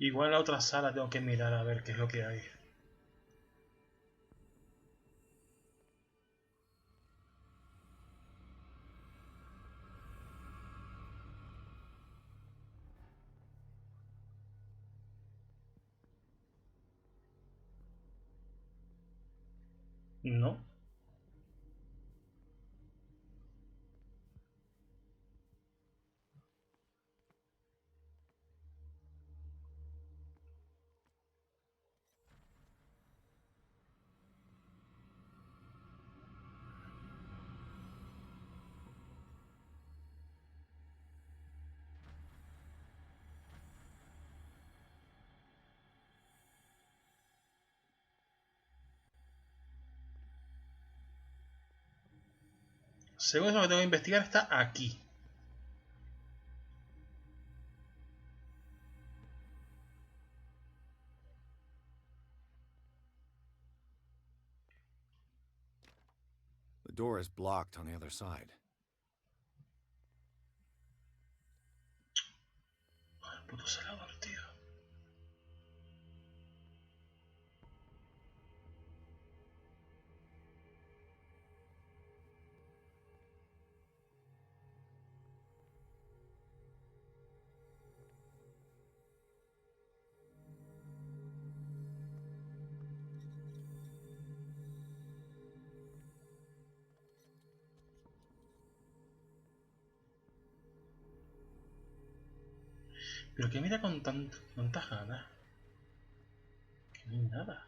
Igual en la otra sala tengo que mirar a ver qué es lo que hay. No. Según lo que tengo que investigar está aquí. The door is blocked on the other side. El puto celador, tío. Pero que mira con tantas ganas. Que no hay nada.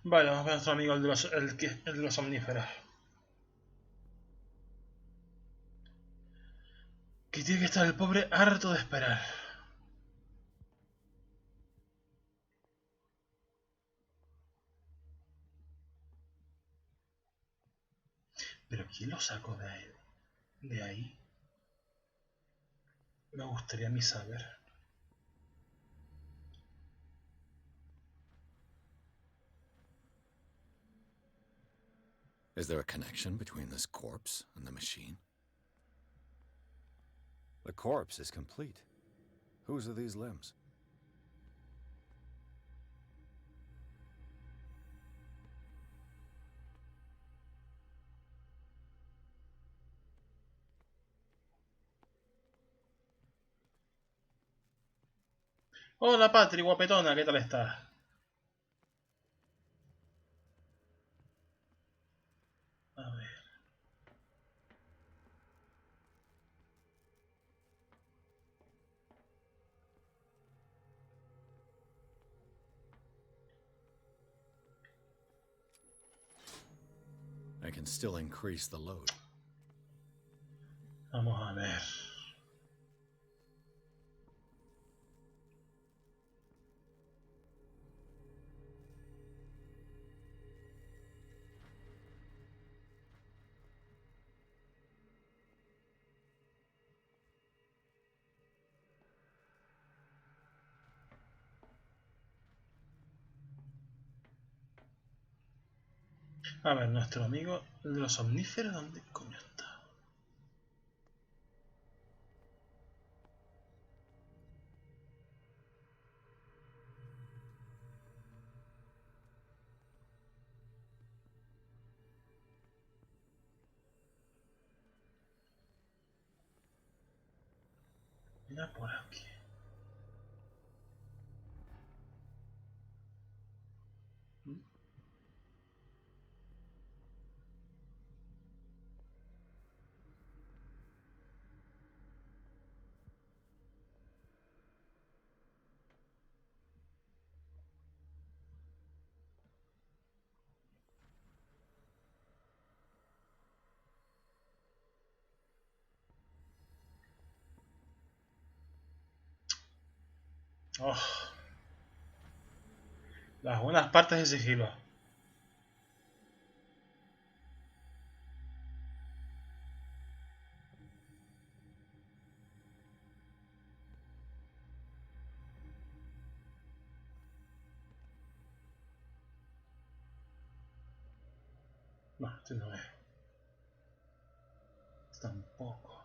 Vale, vamos a ver a nuestro amigo el de los omníferos. Que tiene que estar el pobre harto de esperar. Pero ¿quién lo sacó de ahí? Me gustaría a mí saber. Is there a connection between this corpse and the machine? The corpse is complete. Whose are these limbs? Hola Patri, guapetona, ¿qué tal estás? A ver. I can still increase the load. Vamos a ver. A ver, nuestro amigo de los omníferos, ¿dónde coño está? Mira por aquí. Oh, las buenas partes de sigilo. No, este no es. Tampoco.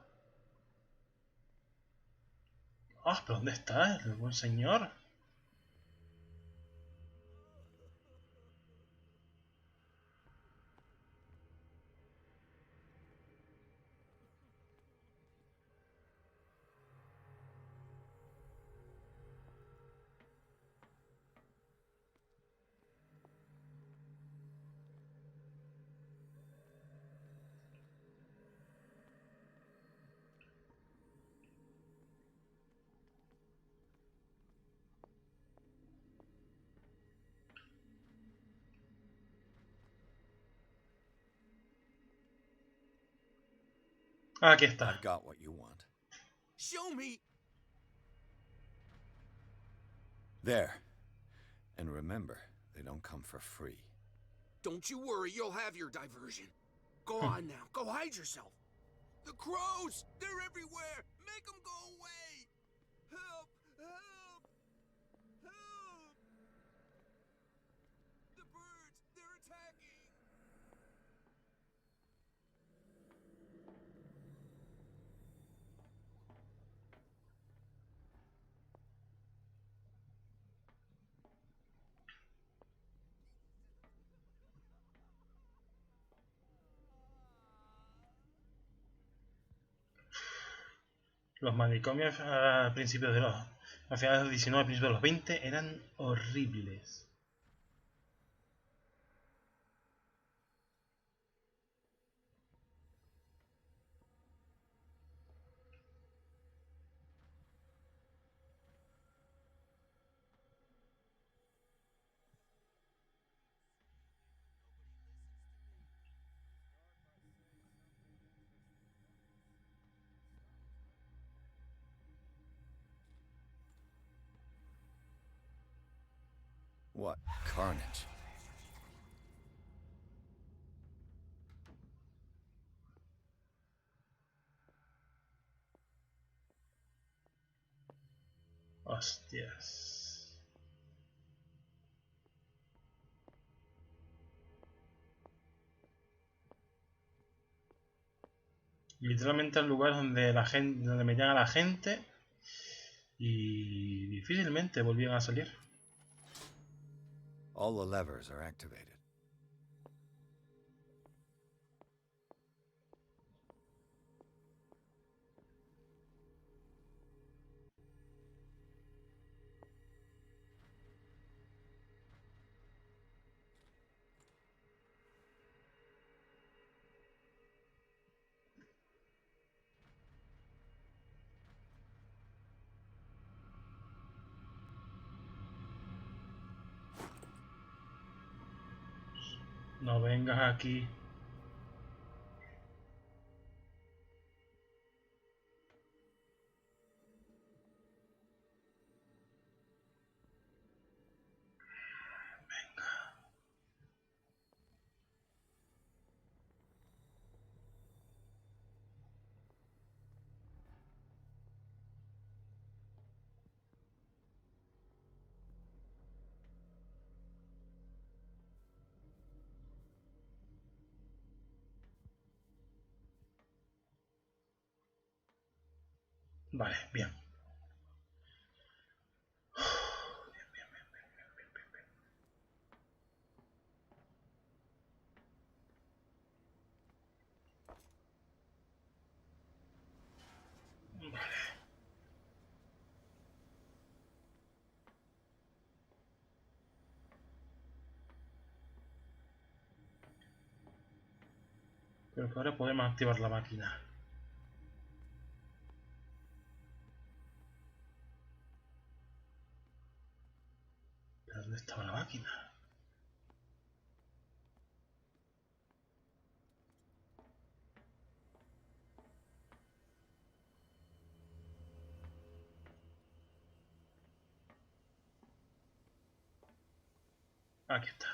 Ah, ¿pero dónde está el buen señor? Aquí está. I've got what you want. Show me. There. And remember, they don't come for free. Don't you worry, you'll have your diversion. Go on now, go hide yourself. The crows! They're everywhere! Make them go away! Help! Help! Help! The birds! They're attacking! Los manicomios a principios de los... a finales del 19, a principios de los 20 eran horribles. What carnage. Hostias. Literalmente el lugar donde la gente, donde me llega la gente Y difícilmente volvían a salir. All the levers are activated. No vengas aquí. Vale, bien. Creo que ahora podemos activar la máquina. ¿Pero dónde estaba la máquina? Aquí está.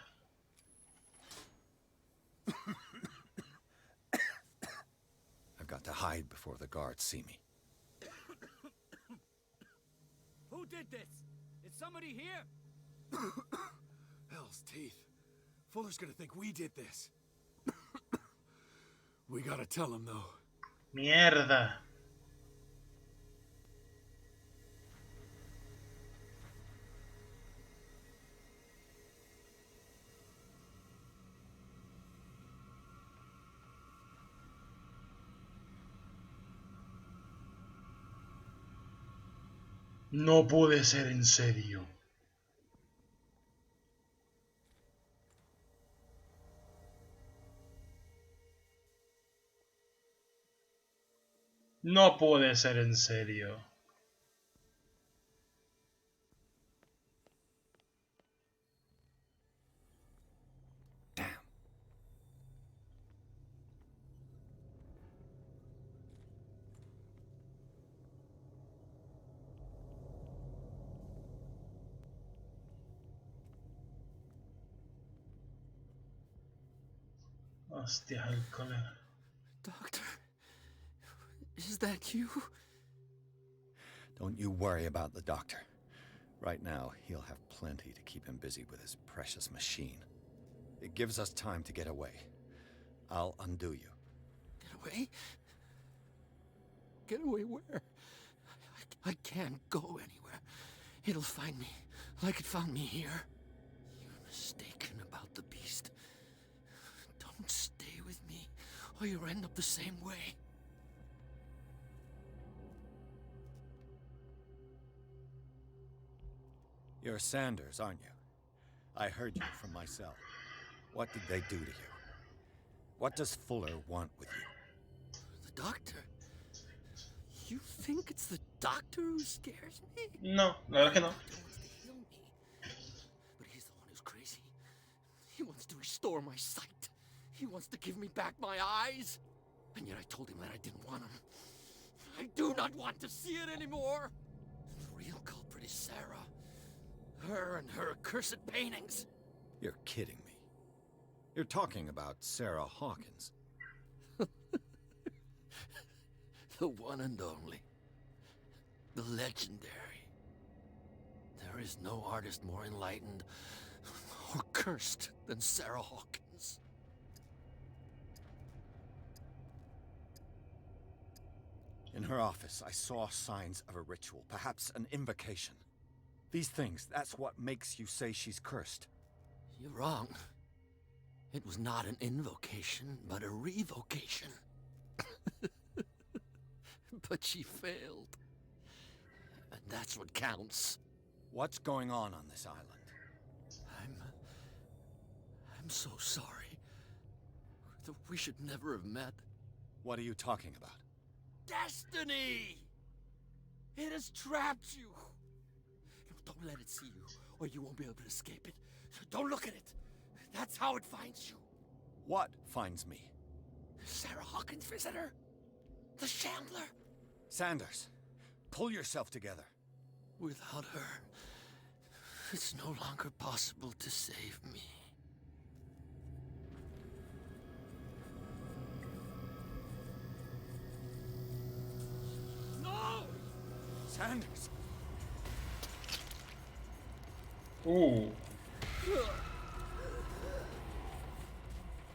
I've got to hide before the guards see me. Who did this? Is somebody here? Hell's teeth. Fuller's gonna think we did this. We gotta tell him, though. Mierda. No puede ser en serio. No puede ser en serio. Hostia, el colega. Doctor, is that you? Don't you worry about the doctor. Right now, he'll have plenty to keep him busy with his precious machine. It gives us time to get away. I'll undo you. Get away? Get away where? I can't go anywhere. It'll find me, like it found me here. You're mistaken about the beast. Don't stay with me, or you'll end up the same way. You're Sanders, aren't you? I heard you from my cell. What did they do to you? What does Fuller want with you? The doctor? You think it's the doctor who scares me? No, la verdad que no. He wants to heal me. But he's the one who's crazy. He wants to restore my sight. He wants to give me back my eyes. And yet I told him that I didn't want him. I do not want to see it anymore. The real culprit is Sarah. Her and her accursed paintings. You're kidding me. You're talking about Sarah Hawkins. The one and only. The legendary. There is no artist more enlightened or cursed than Sarah Hawkins. In her office, I saw signs of a ritual, perhaps an invocation. These things, that's what makes you say she's cursed. You're wrong. It was not an invocation, but a revocation. But she failed. And that's what counts. What's going on this island? I'm so sorry. We should never have met. What are you talking about? Destiny! It has trapped you. Don't let it see you, or you won't be able to escape it. Don't look at it. That's how it finds you. What finds me? Sarah Hawkins' visitor. The Shambler. Sanders, pull yourself together. Without her, it's no longer possible to save me. No! Sanders! Ooh.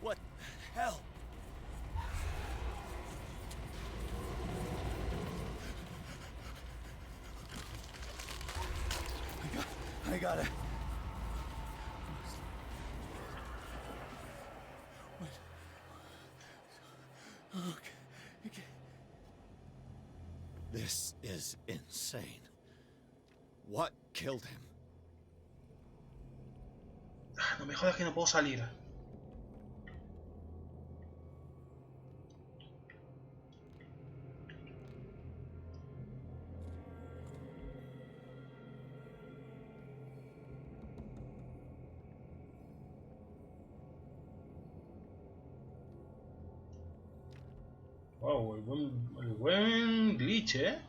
What the hell? I got it. Okay. This is insane. What killed him? No me jodas que no puedo salir. Wow, el buen glitch, ¿eh?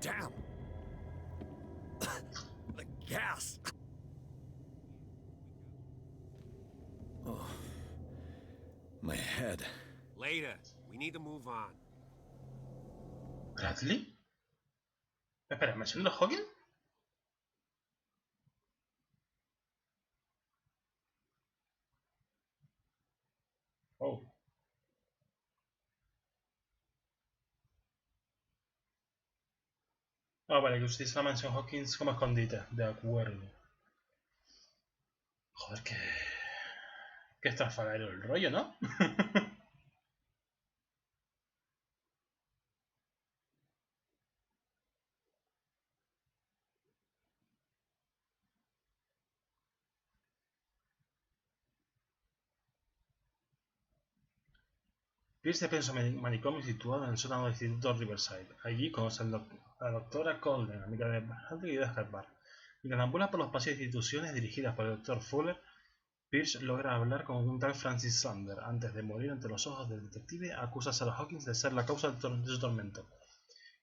Damn! The gas! Oh. My head. Later. We need to move on. ¿Bradley? Espera, ¿me siento Hawkins? Oh. Ah, vale, que utiliza la mansión Hawkins como escondite. De acuerdo. Joder, que estrafalario el rollo, ¿no? Pierce pensa manicomio situado en el sótano del Instituto Riverside. Allí conoce a la doctora Colden, amiga de Bradley y de escapar. Mientras ambula por los pasillos de instituciones dirigidas por el Dr. Fuller, Pierce logra hablar con un tal Francis Sander. Antes de morir ante los ojos del detective, acusa a Sarah Hawkins de ser la causa de su tormento.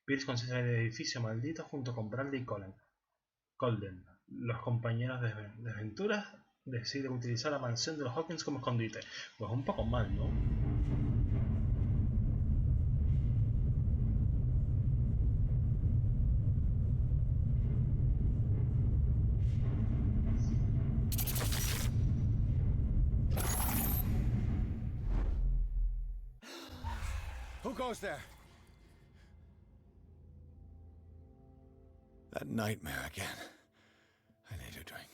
Pierce considera el edificio maldito junto con Bradley y Colden. Los compañeros de desventuras deciden utilizar la mansión de los Hawkins como escondite. Pues un poco mal, ¿no? Who goes there? That nightmare again. I need a drink.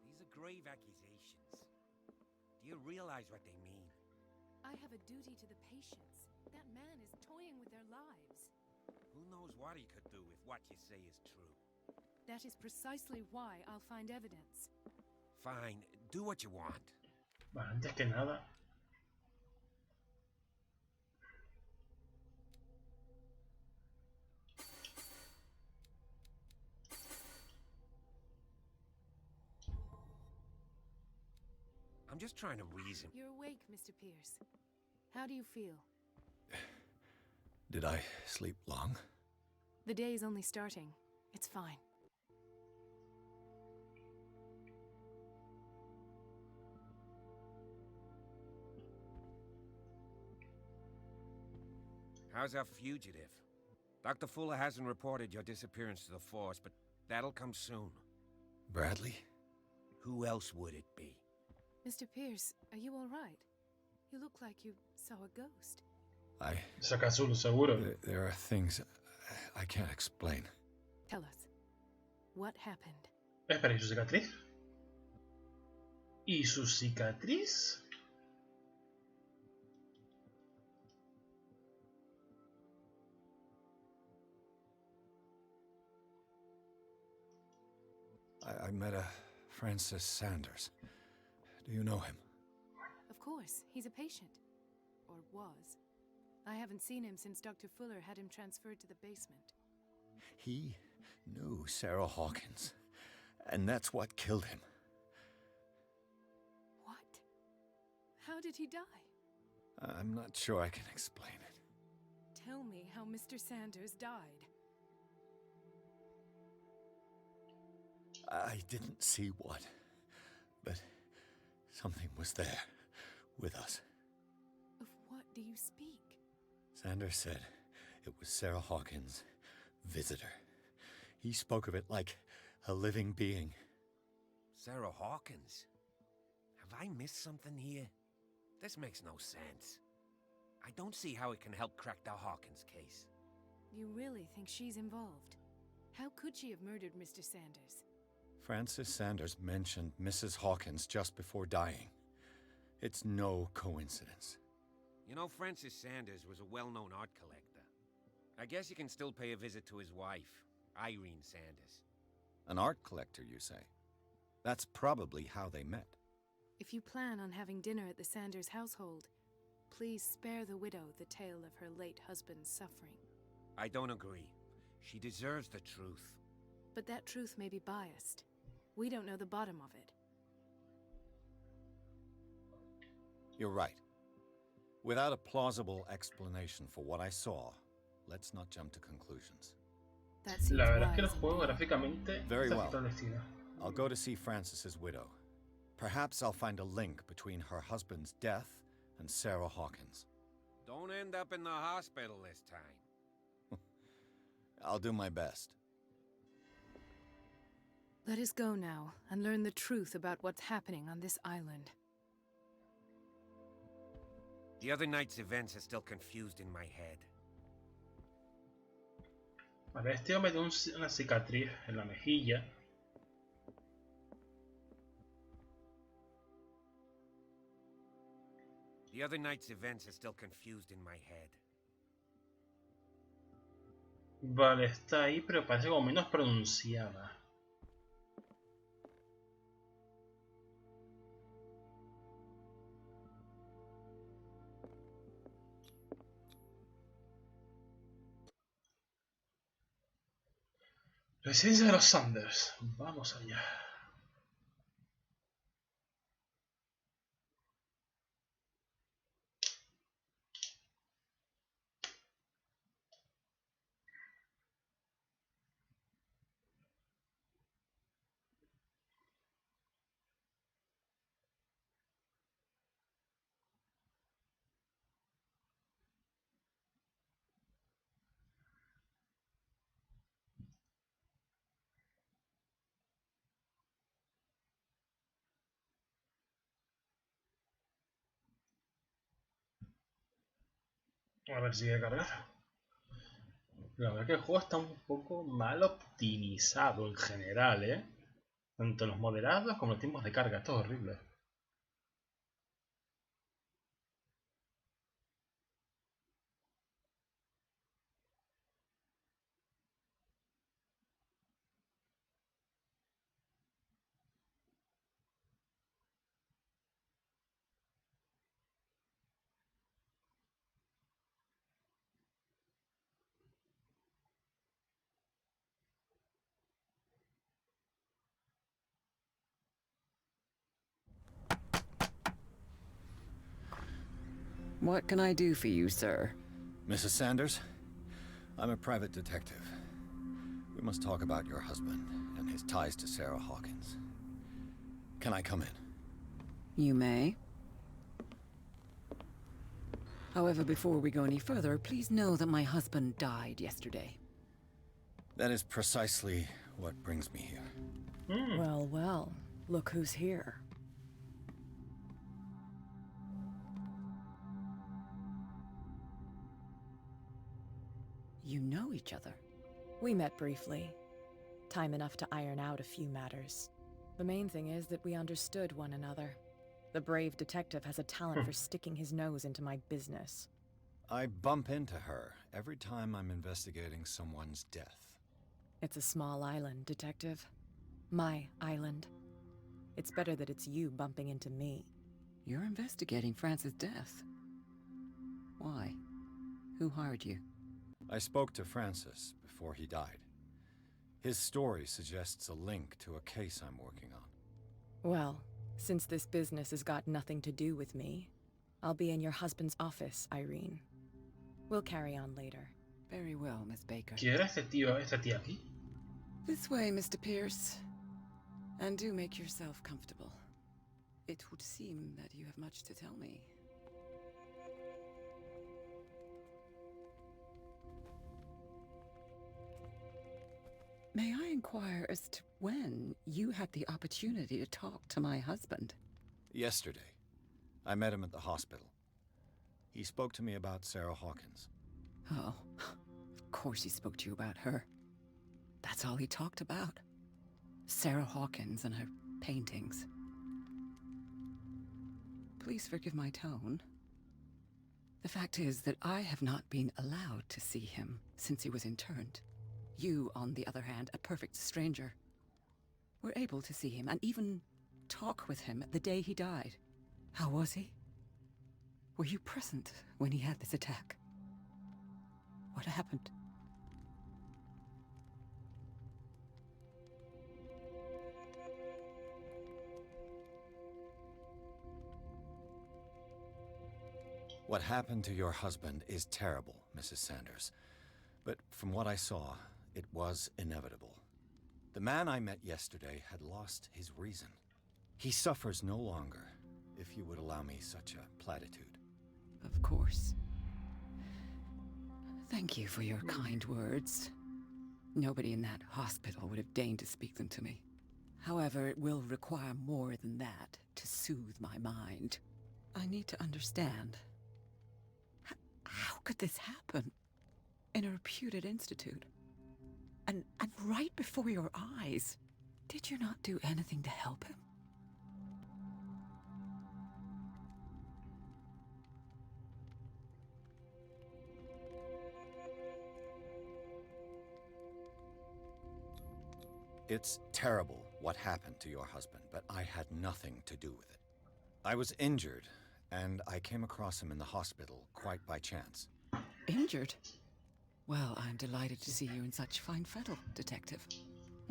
These are grave accusations. Do you realize what they mean? I have a duty to the patients. That man is toying with their lives. Who knows what he could do if what you say is true? That is precisely why I'll find evidence. Fine. Do what you want. Vale, antes que nada... I'm just trying to reason. You're awake, Mr. Pierce. How do you feel? Did I sleep long? The day is only starting. It's fine. How's our fugitive? Dr. Fuller hasn't reported your disappearance to the force, but that'll come soon. Bradley? Who else would it be? Mr. Pierce, are you all right? You look like you saw a ghost. Esa Cthulhu, seguro. There are things I can't explain. Tell us. What happened? Espera, ¿y su cicatriz? ¿Y su cicatriz? I met a Francis Sanders. Do you know him? Of course, he's a patient. Or was. I haven't seen him since Dr. Fuller had him transferred to the basement. He knew Sarah Hawkins, and that's what killed him. What? How did he die? I'm not sure I can explain it. Tell me how Mr. Sanders died. I didn't see what, but something was there with us. Of what do you speak? Sanders said it was Sarah Hawkins' visitor. He spoke of it like a living being. Sarah Hawkins? Have I missed something here? This makes no sense. I don't see how it can help crack the Hawkins case. You really think she's involved? How could she have murdered Mr. Sanders? Francis Sanders mentioned Mrs. Hawkins just before dying. It's no coincidence. You know, Francis Sanders was a well-known art collector. I guess you can still pay a visit to his wife, Irene Sanders. An art collector, you say? That's probably how they met. If you plan on having dinner at the Sanders household, please spare the widow the tale of her late husband's suffering. I don't agree. She deserves the truth. But that truth may be biased. We don't know the bottom of it. You're right. Without a plausible explanation for what I saw, let's not jump to conclusions. La verdad es que el juego gráficamente Very está well. establecido. I'll go to see Francis's widow. Perhaps I'll find a link between her husband's death and Sarah Hawkins. Don't end up in the hospital this time. I'll do my best. Let us go now and learn the truth about what's happening on this island. The other night's events are still confused in my head. Vale, este hombre tiene una cicatriz en la mejilla. The other night's events are still confused in my head. Vale, está ahí, pero parece como menos pronunciada. Residencia de los Sanders. Vamos allá. A ver si voy a cargar. La verdad que el juego está un poco mal optimizado en general, ¿eh? Tanto los moderados como los tiempos de carga. Esto es horrible. What can I do for you, sir? Mrs. Sanders, I'm a private detective. We must talk about your husband and his ties to Sarah Hawkins. Can I come in? You may. However, before we go any further, please know that my husband died yesterday. That is precisely what brings me here. Well, well, look who's here. You know each other. We met briefly. Time enough to iron out a few matters. The main thing is that we understood one another. The brave detective has a talent for sticking his nose into my business. I bump into her every time I'm investigating someone's death. It's a small island, Detective. My island. It's better that it's you bumping into me. You're investigating Francis' death. Why? Who hired you? I spoke to Francis before he died. His story suggests a link to a case I'm working on. Well, since this business has got nothing to do with me, I'll be in your husband's office, Irene. We'll carry on later. Very well, Miss Baker. ¿Quién era esta tía aquí? This way, Mr. Pierce. And do make yourself comfortable. It would seem that you have much to tell me. May I inquire as to when you had the opportunity to talk to my husband? Yesterday. I met him at the hospital. He spoke to me about Sarah Hawkins. Oh, of course he spoke to you about her. That's all he talked about. Sarah Hawkins and her paintings. Please forgive my tone. The fact is that I have not been allowed to see him since he was interned. You, on the other hand, a perfect stranger, were able to see him and even talk with him the day he died. How was he? Were you present when he had this attack? What happened? What happened to your husband is terrible, Mrs. Sanders. But from what I saw, it was inevitable. The man I met yesterday had lost his reason. He suffers no longer, if you would allow me such a platitude. Of course. Thank you for your kind words. Nobody in that hospital would have deigned to speak them to me. However, it will require more than that to soothe my mind. I need to understand. How could this happen? In a reputed institute? And right before your eyes? Did you not do anything to help him? It's terrible what happened to your husband, but I had nothing to do with it. I was injured, and I came across him in the hospital quite by chance. Injured? Well, I'm delighted to see you in such fine fettle, Detective.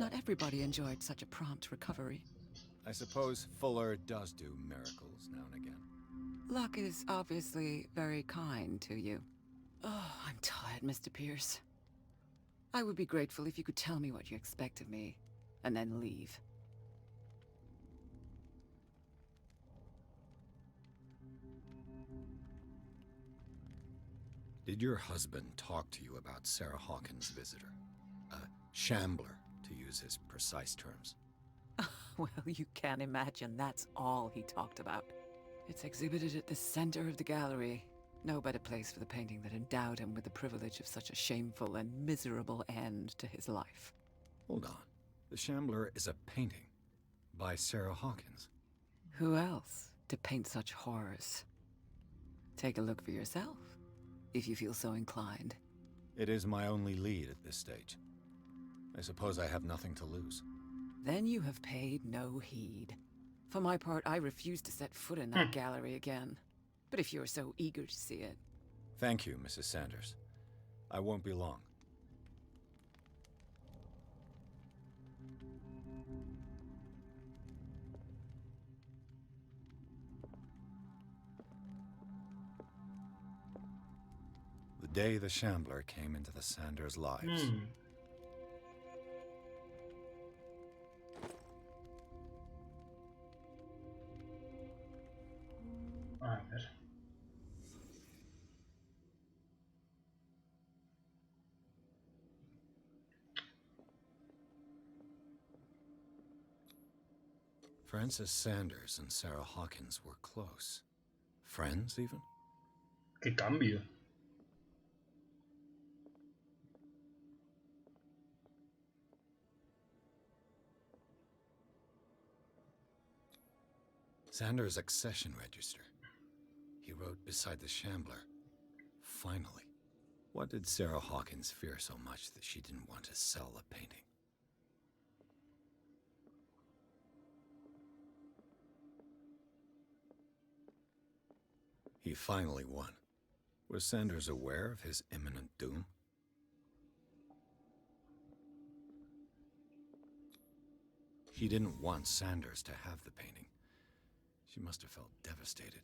Not everybody enjoyed such a prompt recovery. I suppose Fuller does do miracles now and again. Luck is obviously very kind to you. Oh, I'm tired, Mr. Pierce. I would be grateful if you could tell me what you expect of me, and then leave. Did your husband talk to you about Sarah Hawkins' visitor? A shambler, to use his precise terms. Well, you can imagine that's all he talked about. It's exhibited at the center of the gallery. No better place for the painting that endowed him with the privilege of such a shameful and miserable end to his life. Hold on. The Shambler is a painting by Sarah Hawkins. Who else to paint such horrors? Take a look for yourself, if you feel so inclined. It is my only lead at this stage. I suppose I have nothing to lose. Then you have paid no heed. For my part, I refuse to set foot in that gallery again. But if you're so eager to see it... Thank you, Mrs. Sanders. I won't be long. day the Shambler came into the Sanders' lives. A ver. Francis Sanders and Sarah Hawkins were close. Friends, even? ¡Qué cambio! Sanders' accession register. He wrote beside the Shambler, "Finally." What did Sarah Hawkins fear so much that she didn't want to sell the painting? He finally won. Was Sanders aware of his imminent doom? She didn't want Sanders to have the painting. She must have felt devastated.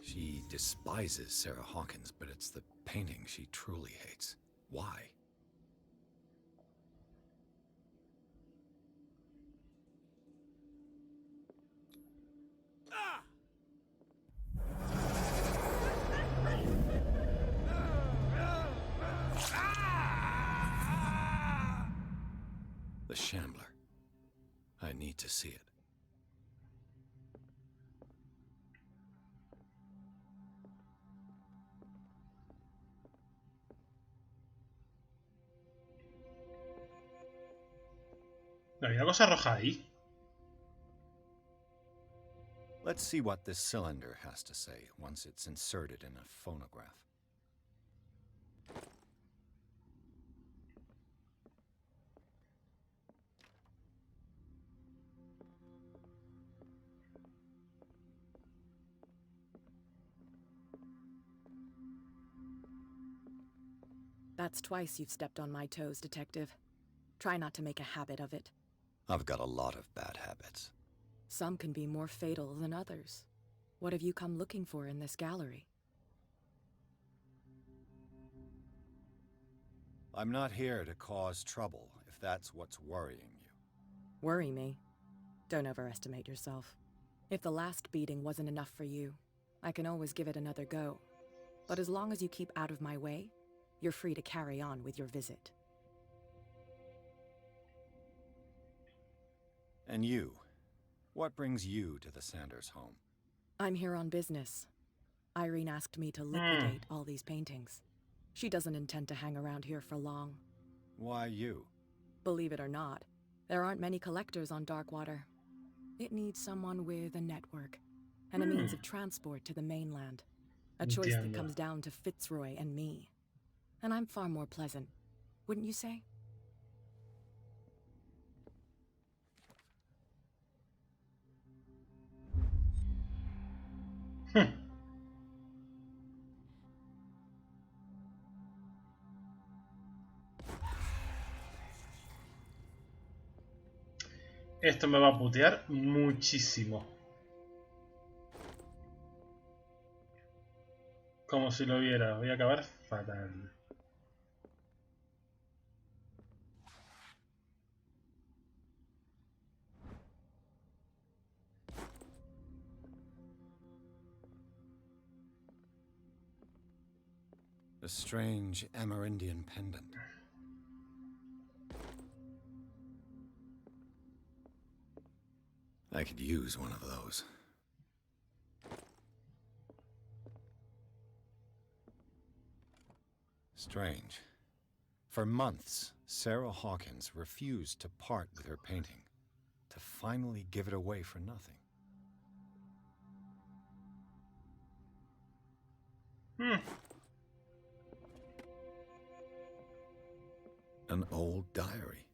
She despises Sarah Hawkins, but it's the painting she truly hates. Why? The Shambler. I need to see it. ¿Había una cosa roja ahí? Let's see what this cylinder has to say once it's inserted in a phonograph. That's twice you've stepped on my toes, Detective. Try not to make a habit of it. I've got a lot of bad habits. Some can be more fatal than others. What have you come looking for in this gallery? I'm not here to cause trouble, if that's what's worrying you. Worry me? Don't overestimate yourself. If the last beating wasn't enough for you, I can always give it another go. But as long as you keep out of my way, you're free to carry on with your visit. And you? What brings you to the Sanders home? I'm here on business. Irene asked me to liquidate all these paintings. She doesn't intend to hang around here for long. Why you? Believe it or not, there aren't many collectors on Darkwater. It needs someone with a network and a means of transport to the mainland. A choice that comes down to Fitzroy and me. And I'm far more pleasant, wouldn't you say? Esto me va a putear muchísimo. Como si lo viera. Voy a acabar fatal. A strange Amerindian pendant. I could use one of those. Strange. For months, Sarah Hawkins refused to part with her painting, to finally give it away for nothing. An old diary.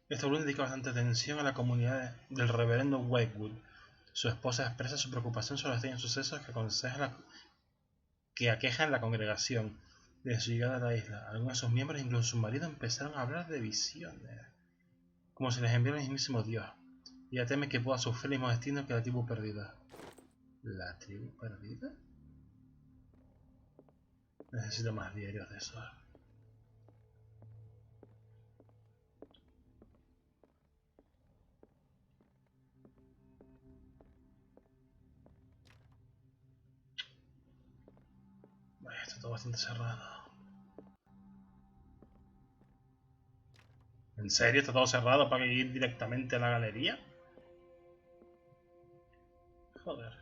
Esto indica bastante tensión a la comunidad del reverendo Whitewood. Su esposa expresa su preocupación sobre los extraños sucesos que aquejan la congregación. Desde su llegada a la isla, algunos de sus miembros, incluso su marido, empezaron a hablar de visiones, como si les enviara el mismísimo Dios. Ella teme que pueda sufrir el mismo destino que la tribu perdida. ¿La tribu perdida? Necesito más diarios de eso. Vaya, está todo bastante cerrado. ¿En serio está todo cerrado para ir directamente a la galería? Joder.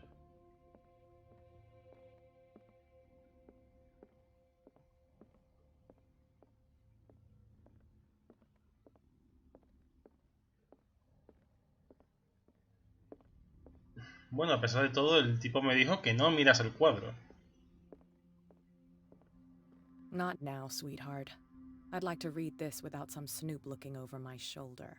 Bueno, a pesar de todo, el tipo me dijo que no miras el cuadro. Not now, sweetheart. I'd like to read this without some snoop looking over my shoulder.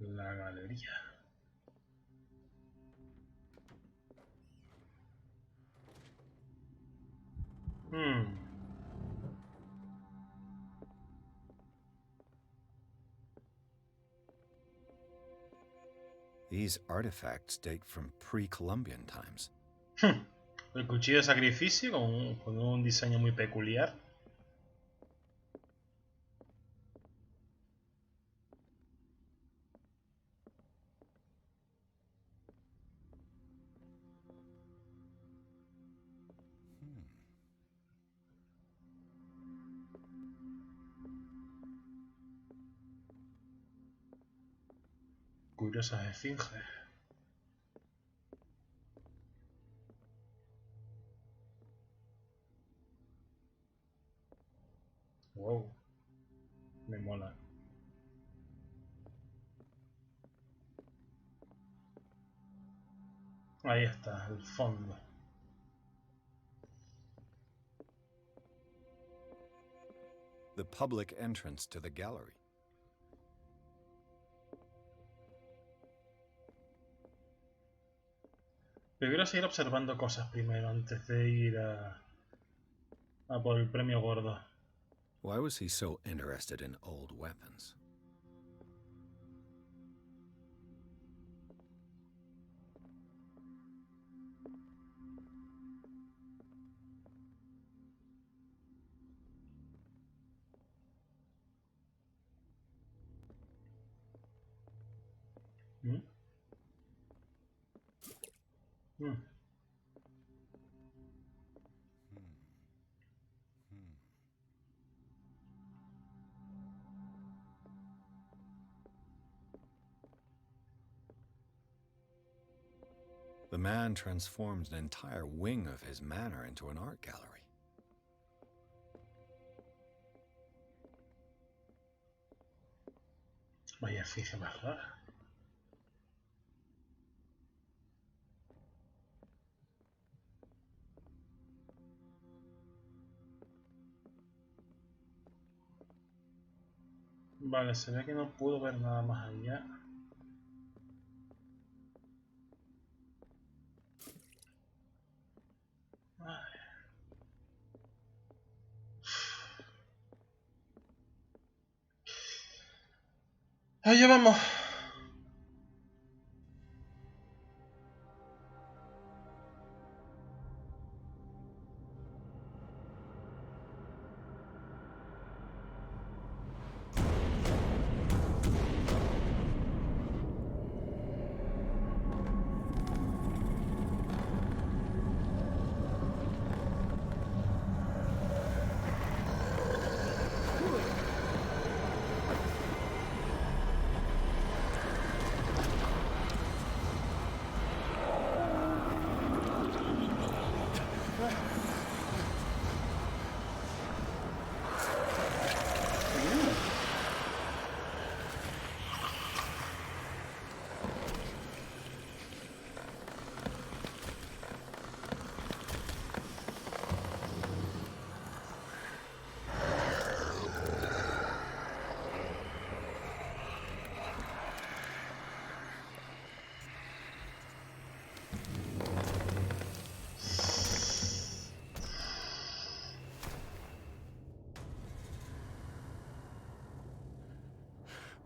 La galería. These artifacts date from pre-Columbian times. El cuchillo de sacrificio con un diseño muy peculiar. Curiosas esfinges. Wow. Me mola. Ahí está, el fondo. The public entrance to the gallery. Prefiero seguir observando cosas primero antes de ir a por el premio gordo. Why was he so interested in old weapons? The man transforms an entire wing of his manor into an art gallery. Vaya esfinge más rara. Vale, se ve que no puedo ver nada más allá. Allá vamos.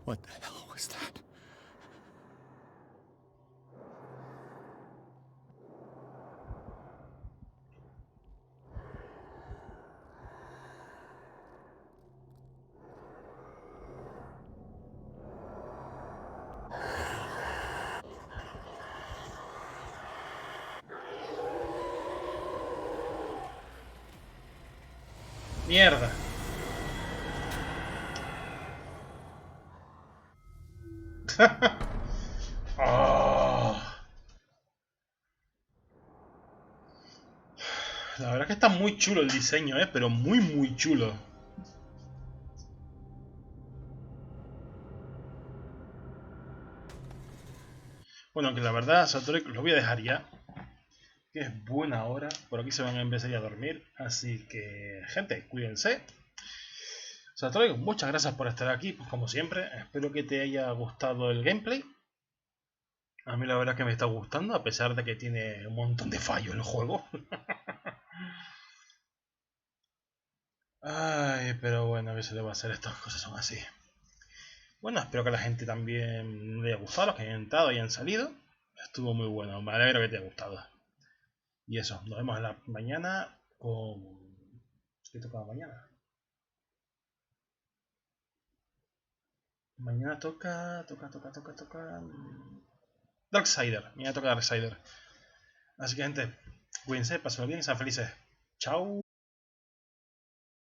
What the hell was that? Mierda. Oh. La verdad es que está muy chulo el diseño, pero muy chulo. Bueno, aunque la verdad, Satori, lo voy a dejar ya. Que es buena hora. Por aquí se van a empezar a dormir. Así que, gente, cuídense. Satori, muchas gracias por estar aquí, pues como siempre. Espero que te haya gustado el gameplay. A mí la verdad es que me está gustando, a pesar de que tiene un montón de fallos el juego. Ay, pero bueno, a ver si le va a hacer, estas cosas son así. Bueno, espero que a la gente también le haya gustado, los que hayan entrado y hayan salido. Estuvo muy bueno, me alegro que te haya gustado. Y eso, nos vemos en la mañana con... ¿Qué toca mañana? Mañana toca... Darksider, mañana toca Darksider. Así que gente, cuídense, pásenlo bien y sean felices. Chao.